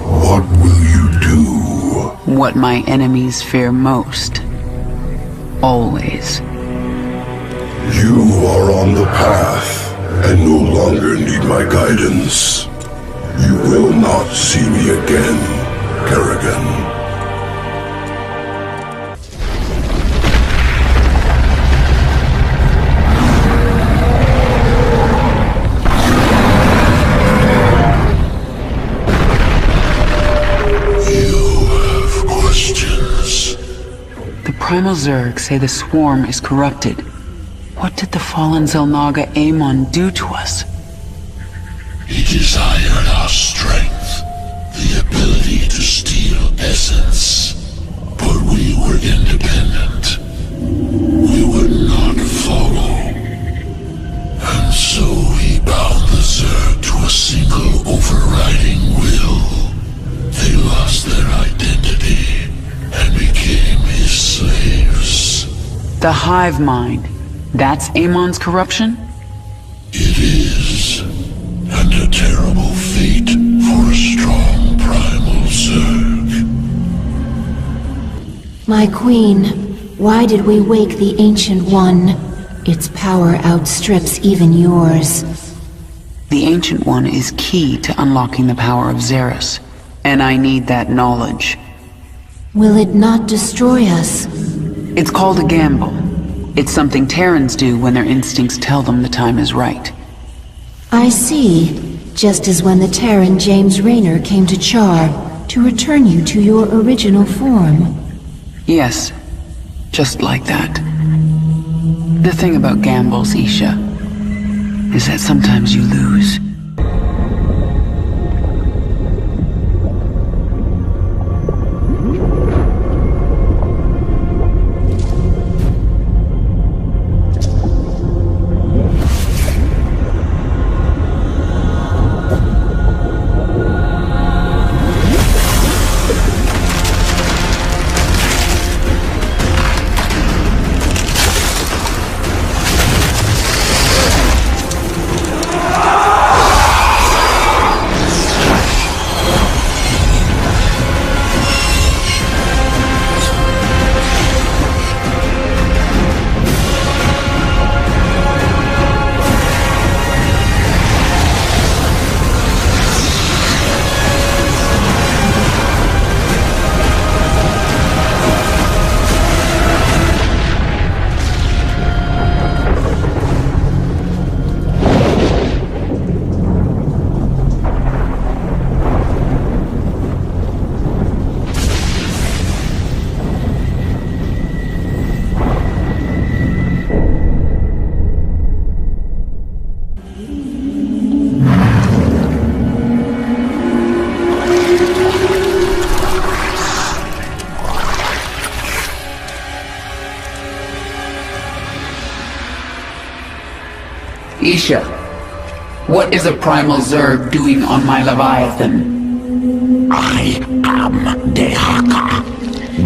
What will you do? What my enemies fear most. Always. You are on the path, and no longer need my guidance. You will not see me again, Kerrigan. Primal Zerg say the Swarm is corrupted. What did the fallen Xel'Naga Amon do to us? He desired our strength, the ability to steal essence. But we were independent. We would not follow. And so he bound the Zerg to a single overriding will. They lost their identity and became his slaves. The hive mind. That's Amon's corruption? It is. And a terrible fate for a strong primal Zerg. My queen, why did we wake the Ancient One? Its power outstrips even yours. The Ancient One is key to unlocking the power of Xeris, and I need that knowledge. Will it not destroy us? It's called a gamble. It's something Terrans do when their instincts tell them the time is right. I see. Just as when the Terran James Raynor came to Char to return you to your original form. Yes, just like that. The thing about gambles, Isha, is that sometimes you lose. Isha, what is a primal Zerg doing on my Leviathan? I am Dehaka,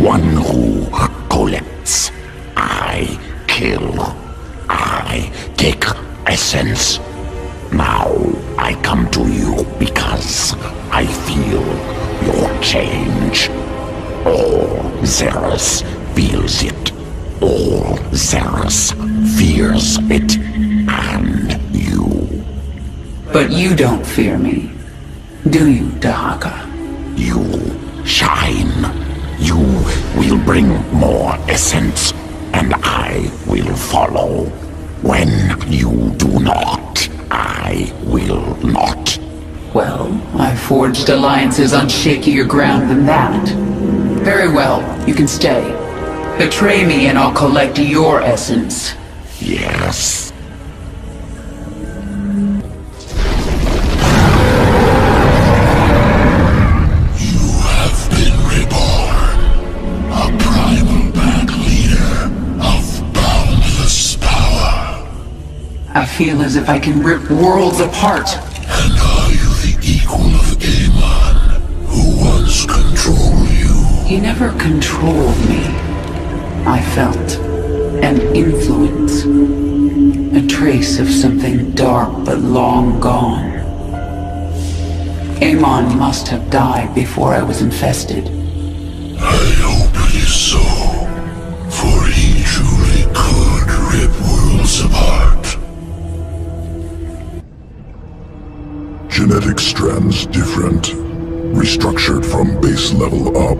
one who collects. I kill. I take essence. Now I come to you because I feel your change. All Xeris feels it. All Xeris fears it. And you. But you don't fear me, do you, Dehaka? You shine. You will bring more essence, and I will follow. When you do not, I will not. Well, I've forged alliances on shakier ground than that. Very well, you can stay. Betray me and I'll collect your essence. Yes. I feel as if I can rip worlds apart. And are you the equal of Amon, who once controlled you? He never controlled me. I felt an influence. A trace of something dark but long gone. Amon must have died before I was infested. I hope it is so, for he truly could rip worlds apart. Genetic strands different, restructured from base level up.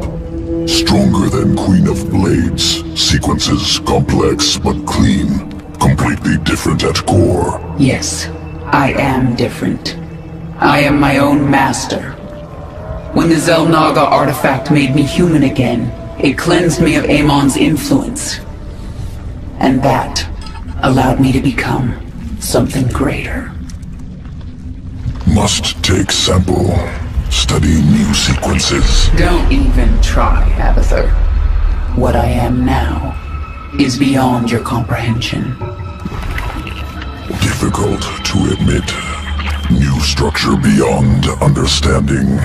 Stronger than Queen of Blades, sequences complex but clean. Completely different at core. Yes, I am different. I am my own master. When the Xel'Naga artifact made me human again, it cleansed me of Amon's influence. And that allowed me to become something greater. Must take sample. Study new sequences. Don't even try, Abathur. What I am now is beyond your comprehension. Difficult to admit. New structure beyond understanding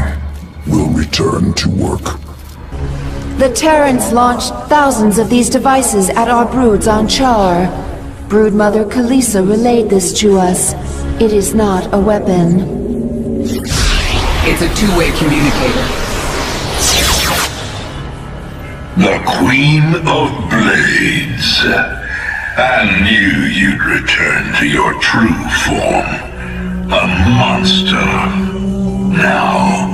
will return to work. The Terrans launched thousands of these devices at our broods on Char. Broodmother Kalisa relayed this to us. It is not a weapon. It's a two-way communicator. The Queen of Blades. I knew you'd return to your true form. A monster. Now,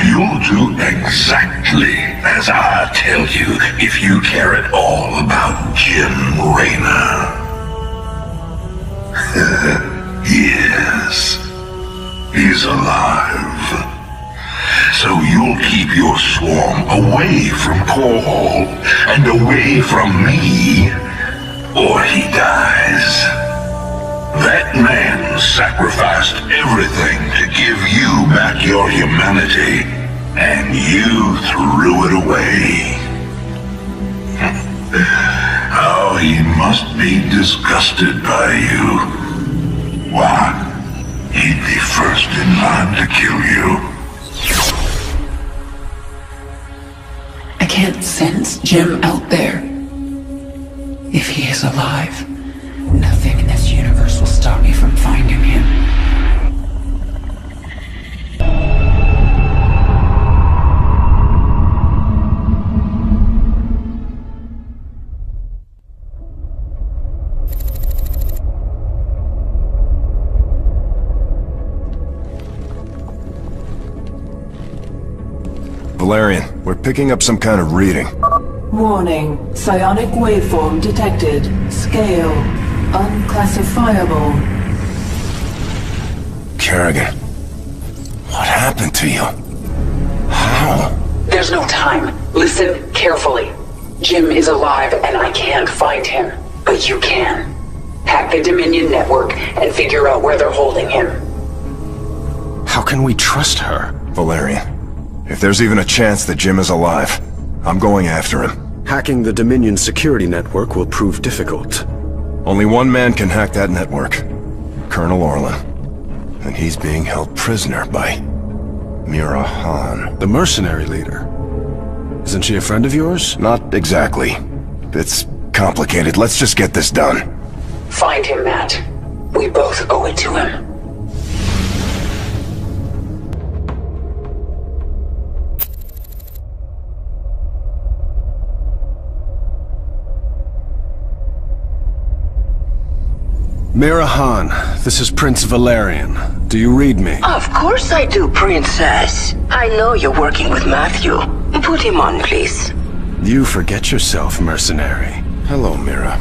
you'll do exactly as I tell you if you care at all about Jim Raynor. Yes. He's alive. So you'll keep your swarm away from Paul and away from me, or he dies. That man sacrificed everything to give you back your humanity, and you threw it away. Oh, he must be disgusted by you. Why? He'd be first in line to kill you. I can't sense Jim out there. If he is alive, nothing in this universe will stop me from finding him. Valerian, we're picking up some kind of reading. Warning. Psionic waveform detected. Scale. Unclassifiable. Kerrigan, what happened to you? How? There's no time. Listen carefully. Jim is alive and I can't find him. But you can. Hack the Dominion network and figure out where they're holding him. How can we trust her? Valerian, if there's even a chance that Jim is alive, I'm going after him. Hacking the Dominion security network will prove difficult. Only one man can hack that network. Colonel Orlan. And he's being held prisoner by Mira Han. The mercenary leader. Isn't she a friend of yours? Not exactly. It's complicated. Let's just get this done. Find him, Matt. We both owe it to him. Mira Han, this is Prince Valerian. Do you read me? Of course I do, Princess. I know you're working with Matthew. Put him on, please. You forget yourself, mercenary. Hello, Mira.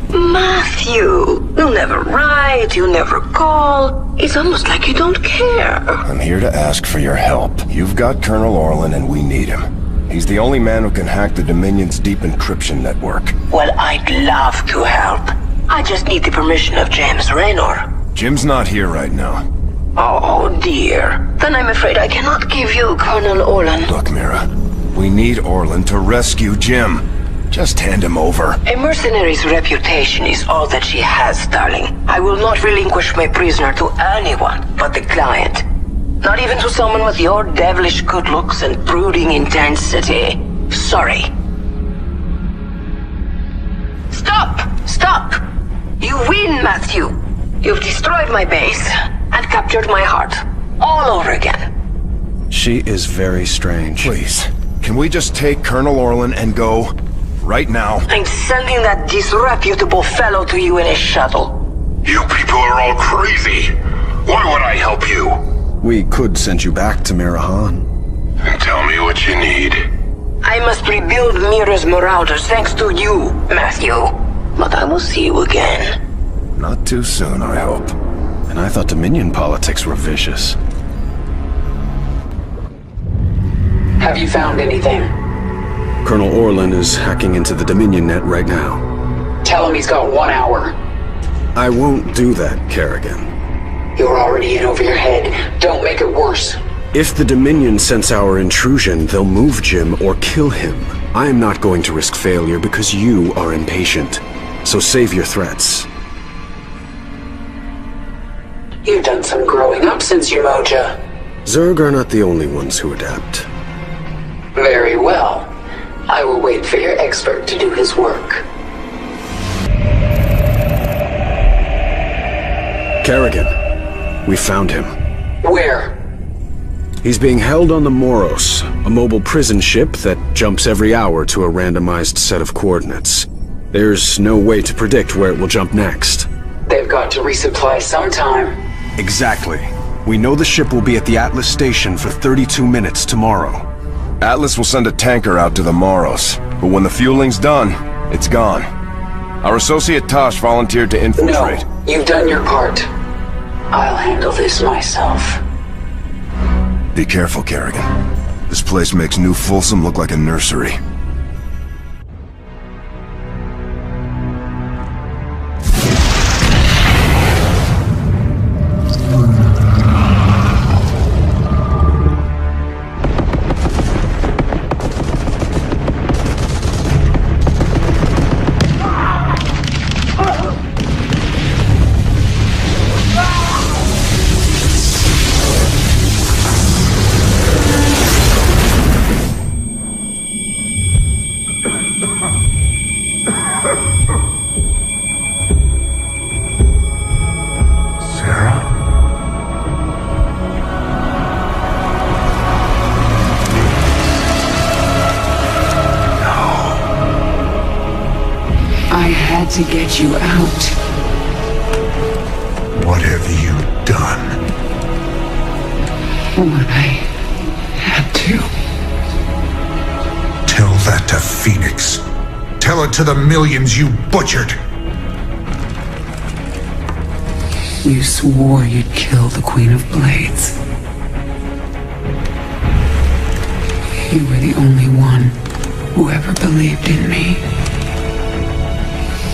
Matthew, you never write, you never call. It's almost like you don't care. I'm here to ask for your help. You've got Colonel Orlan and we need him. He's the only man who can hack the Dominion's deep encryption network. Well, I'd love to help. I just need the permission of James Raynor. Jim's not here right now. Oh, dear. Then I'm afraid I cannot give you Colonel Orlan. Look, Mira, we need Orlan to rescue Jim. Just hand him over. A mercenary's reputation is all that she has, darling. I will not relinquish my prisoner to anyone but the client. Not even to someone with your devilish good looks and brooding intensity. Sorry. Stop! Stop! You win, Matthew. You've destroyed my base and captured my heart. All over again. She is very strange. Please, can we just take Colonel Orlan and go? Right now. I'm sending that disreputable fellow to you in a shuttle. You people are all crazy. Why would I help you? We could send you back to Mira Han. Tell me what you need. I must rebuild Mira's marauders thanks to you, Matthew. But I will see you again. Not too soon, I hope. And I thought Dominion politics were vicious. Have you found anything? Colonel Orlan is hacking into the Dominion net right now. Tell him he's got 1 hour. I won't do that, Kerrigan. You're already in over your head. Don't make it worse. If the Dominion sense our intrusion, they'll move Jim or kill him. I am not going to risk failure because you are impatient. So save your threats. You've done some growing up since your moja. Zerg are not the only ones who adapt. Very well. I will wait for your expert to do his work. Kerrigan, we found him. Where? He's being held on the Moros, a mobile prison ship that jumps every hour to a randomized set of coordinates. There's no way to predict where it will jump next. They've got to resupply sometime. Exactly. We know the ship will be at the Atlas station for 32 minutes tomorrow. Atlas will send a tanker out to the Moros, but when the fueling's done, it's gone. Our associate Tosh volunteered to infiltrate. No, you've done your part. I'll handle this myself. Be careful, Kerrigan. This place makes New Folsom look like a nursery. To get you out. What have you done? What I had to. Tell that to Phoenix. Tell it to the millions you butchered. You swore you'd kill the Queen of Blades. You were the only one who ever believed in me.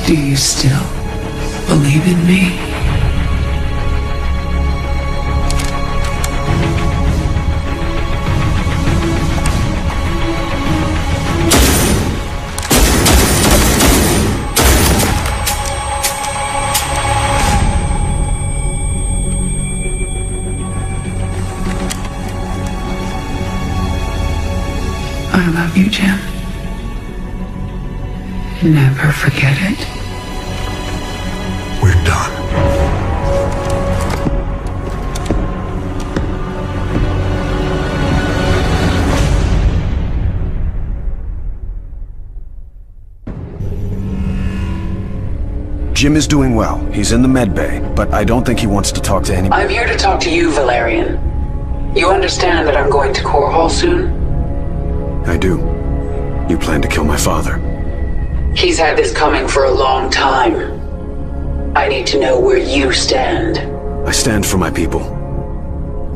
Do you still believe in me? you, Jim. Never forget it. We're done. Jim is doing well. He's in the med bay, but I don't think he wants to talk to anybody. I'm here to talk to you, Valerian. You understand that I'm going to Core Hall soon? I do. You plan to kill my father. He's had this coming for a long time. I need to know where you stand. I stand for my people.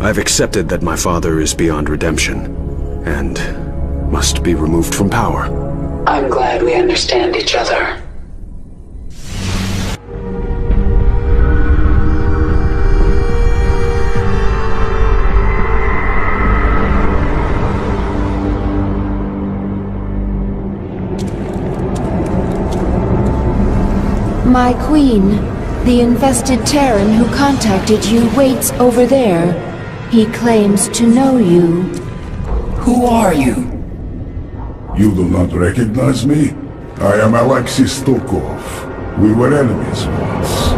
I've accepted that my father is beyond redemption, and must be removed from power. I'm glad we understand each other. My queen, the infested Terran who contacted you waits over there. He claims to know you. Who are you? You do not recognize me? I am Alexis Tokov. We were enemies once.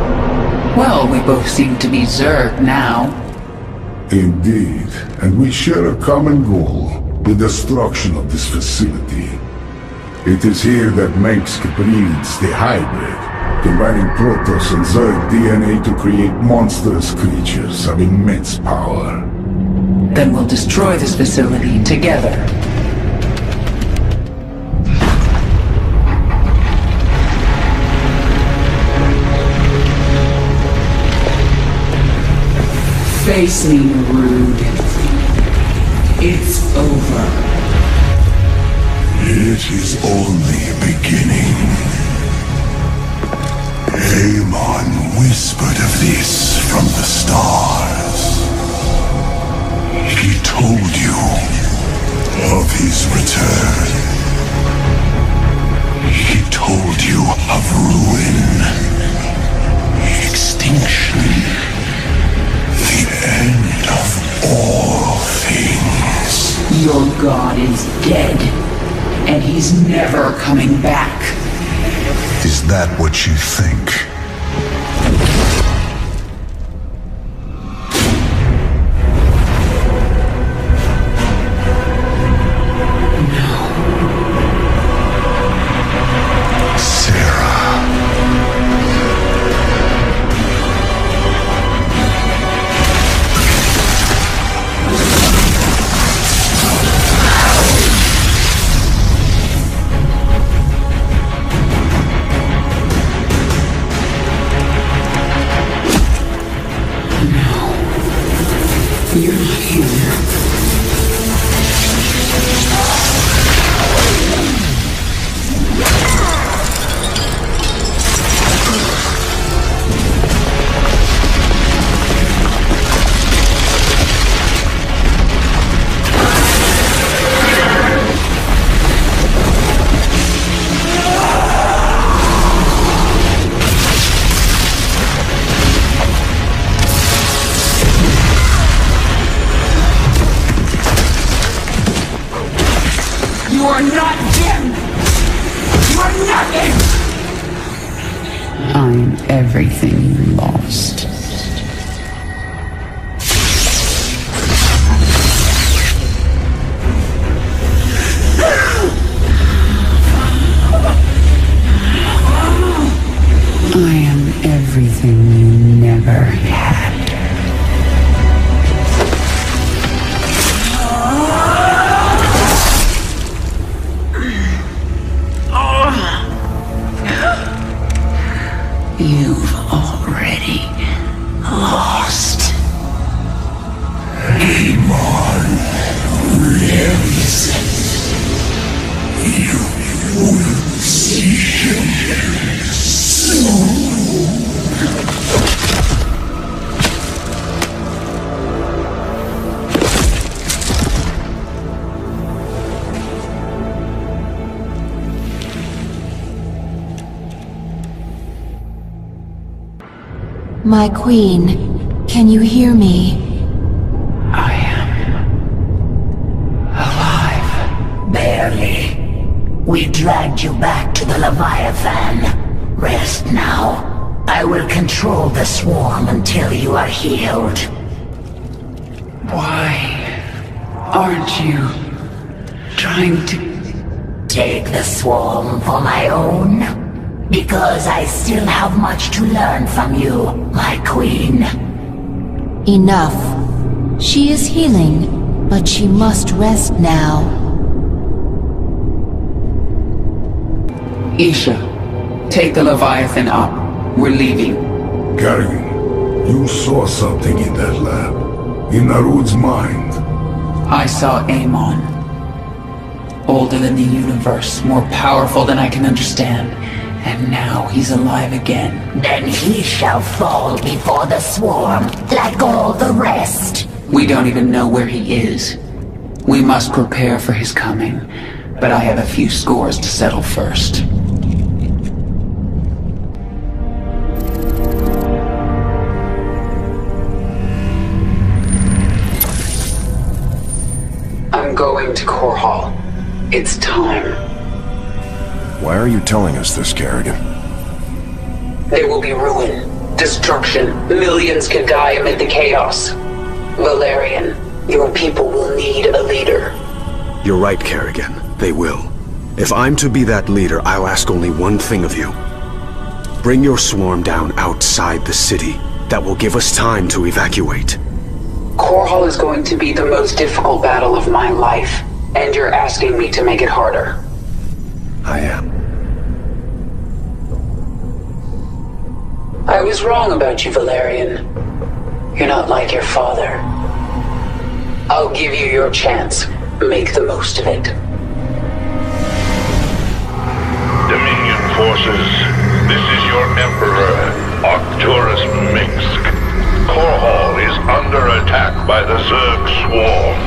Well, we both seem to be Zerg now. Indeed, and we share a common goal, the destruction of this facility. It is here that Mengsk breeds the hybrid, combining Protoss and Zerg DNA to create monstrous creatures of immense power. Then we'll destroy this facility together. Face me, Rude. It's over. It is only beginning. Amon whispered of this from the stars. He told you of his return. He told you of ruin, extinction, the end of all things. Your god is dead, and he's never coming back. Is that what you think? You're not here. You are not Jim! You are nothing! I'm everything you lost. I am everything you never had. You've already lost. Amon lives. You will see him soon. My queen, can you hear me? I am alive. Bear Barely. We dragged you back to the Leviathan. Rest now. I will control the swarm until you are healed. Why aren't you trying to... Take the swarm for my own? Because I still have much to learn from you, my queen. Enough. She is healing, but she must rest now. Isha, take the Leviathan up. We're leaving. Kerrigan, you saw something in that lab. In Narud's mind. I saw Amon. Older than the universe, more powerful than I can understand. And now he's alive again. Then he shall fall before the swarm, like all the rest. We don't even know where he is. We must prepare for his coming, but I have a few scores to settle first. I'm going to Core Hall. It's time. Why are you telling us this, Kerrigan? There will be ruin, destruction. Millions can die amid the chaos. Valerian, your people will need a leader. You're right, Kerrigan. They will. If I'm to be that leader, I'll ask only one thing of you. Bring your swarm down outside the city. That will give us time to evacuate. Core Hall is going to be the most difficult battle of my life, and you're asking me to make it harder. I am. I was wrong about you, Valerian. You're not like your father. I'll give you your chance. Make the most of it. Dominion forces, this is your Emperor, Arcturus Minsk. Core Hall is under attack by the Zerg swarm.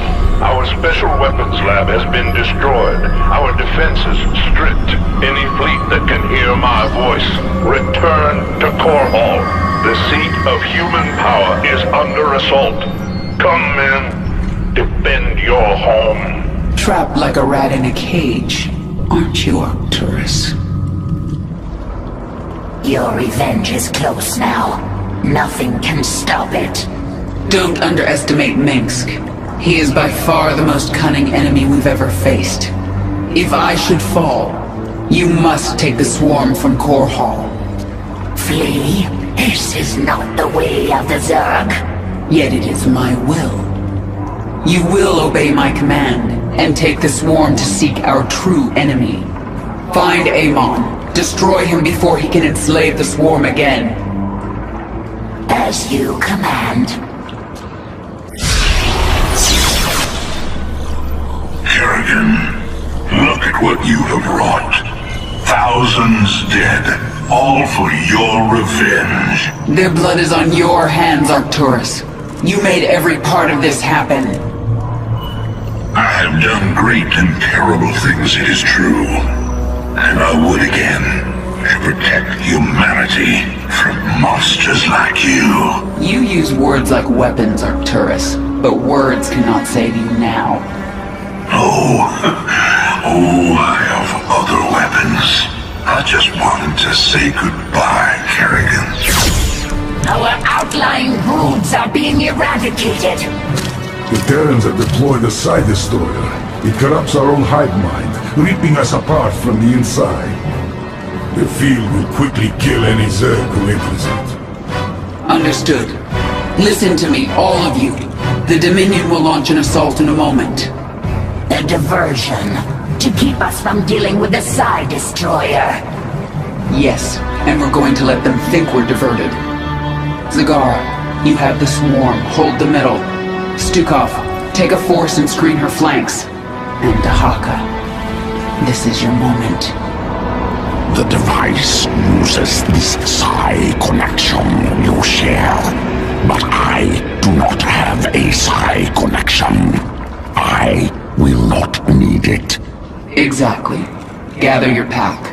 Our special weapons lab has been destroyed. Our defenses stripped. Any fleet that can hear my voice, return to Core Hall. The seat of human power is under assault. Come, men. Defend your home. Trapped like a rat in a cage, aren't you, Arcturus? Your revenge is close now. Nothing can stop it. Don't underestimate Minsk. He is by far the most cunning enemy we've ever faced. If I should fall, you must take the swarm from Core Hall. Flee? This is not the way of the Zerg. Yet it is my will. You will obey my command, and take the swarm to seek our true enemy. Find Amon. Destroy him before he can enslave the swarm again. As you command. Kerrigan, look at what you have wrought. Thousands dead, all for your revenge. Their blood is on your hands, Arcturus. You made every part of this happen. I have done great and terrible things, it is true. And I would again, to protect humanity from monsters like you. You use words like weapons, Arcturus, but words cannot save you now. I have other weapons. I just wanted to say goodbye, Kerrigan. Our outlying broods are being eradicated. The Terrans have deployed a Side Destroyer. It corrupts our own hive mind, ripping us apart from the inside. The field will quickly kill any Zerg who enters it. Understood. Listen to me, all of you. The Dominion will launch an assault in a moment. A diversion, to keep us from dealing with the Side Destroyer. Yes, and we're going to let them think we're diverted. Zagara, you have the swarm. Hold the middle. Stukov, take a force and screen her flanks. And Dahaka, this is your moment. The device uses this psi connection you share, but I do not have a psi connection. I will not need it. Exactly. Gather your pack.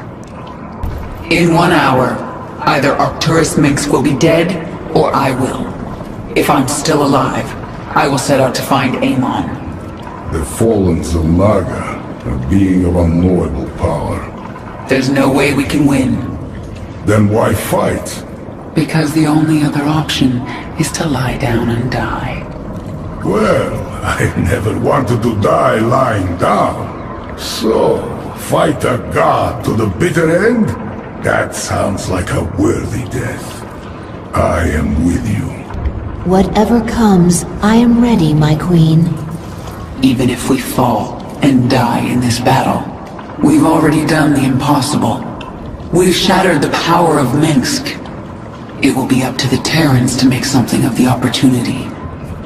In 1 hour, either Arcturus Minsk will be dead, or I will. If I'm still alive, I will set out to find Amon. The fallen Zalaga. A being of unknowable power. There's no way we can win. Then why fight? Because the only other option is to lie down and die. Well, I never wanted to die lying down. So, fight a god to the bitter end? That sounds like a worthy death. I am with you. Whatever comes, I am ready, my queen. Even if we fall and die in this battle, we've already done the impossible. We've shattered the power of Minsk. It will be up to the Terrans to make something of the opportunity.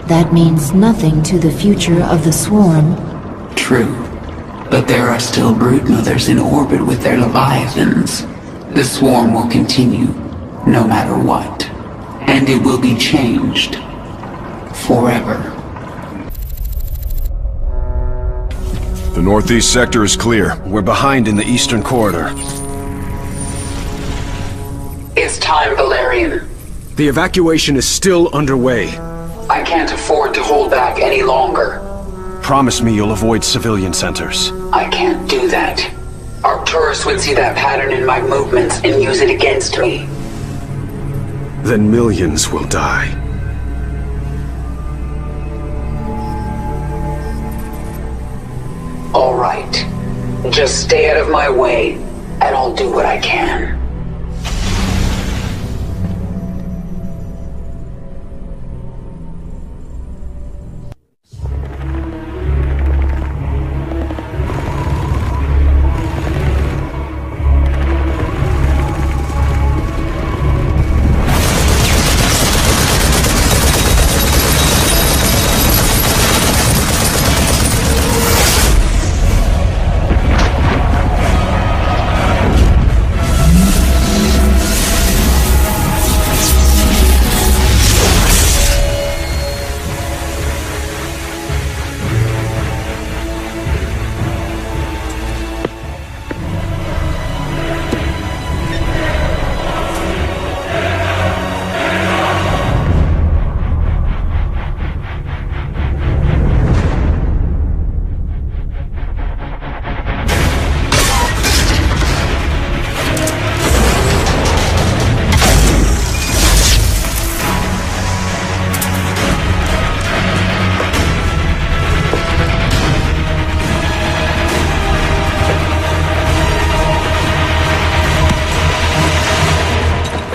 That means nothing to the future of the Swarm. True. But there are still broodmothers in orbit with their Leviathans. The Swarm will continue, no matter what. And it will be changed. Forever. The northeast sector is clear. We're behind in the eastern corridor. It's time, Valerian. The evacuation is still underway. I can't afford to hold back any longer. Promise me you'll avoid civilian centers. I can't do that. Arcturus would see that pattern in my movements and use it against me. Then millions will die. All right. Just stay out of my way, and I'll do what I can.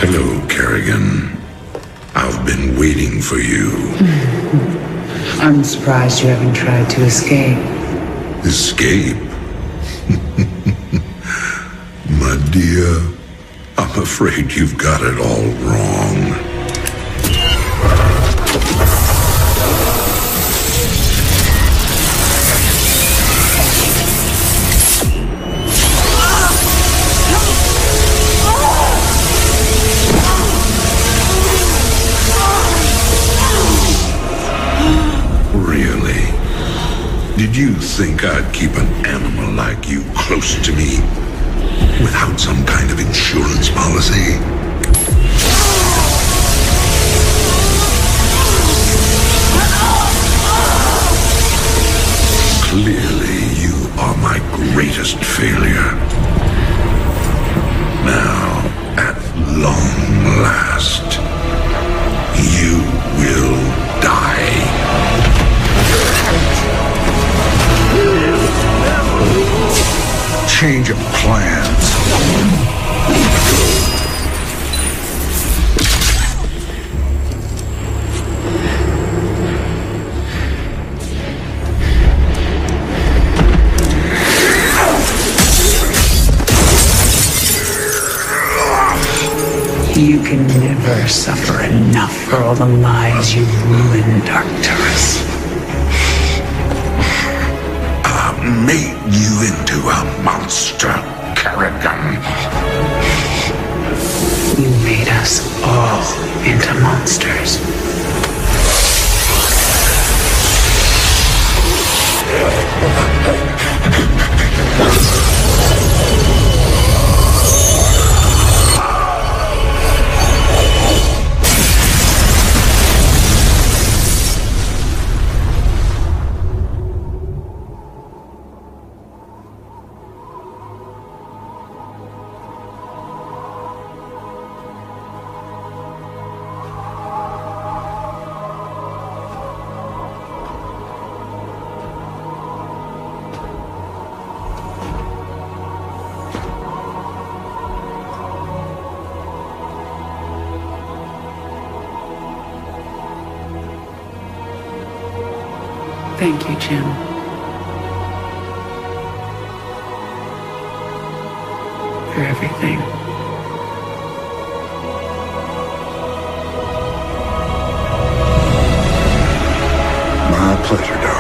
Hello, Kerrigan. I've been waiting for you. I'm surprised you haven't tried to escape. Escape? My dear, I'm afraid you've got it all wrong. Really? Did you think I'd keep an animal like you close to me without some kind of insurance policy? Clearly, you are my greatest failure. Now, at long last, you will die. Change of plans. You can never suffer enough for all the lives you've ruined, Arcturus. Made you into a monster, Kerrigan. You made us all into monsters. Thank you, Jim. For everything. My pleasure, Doc.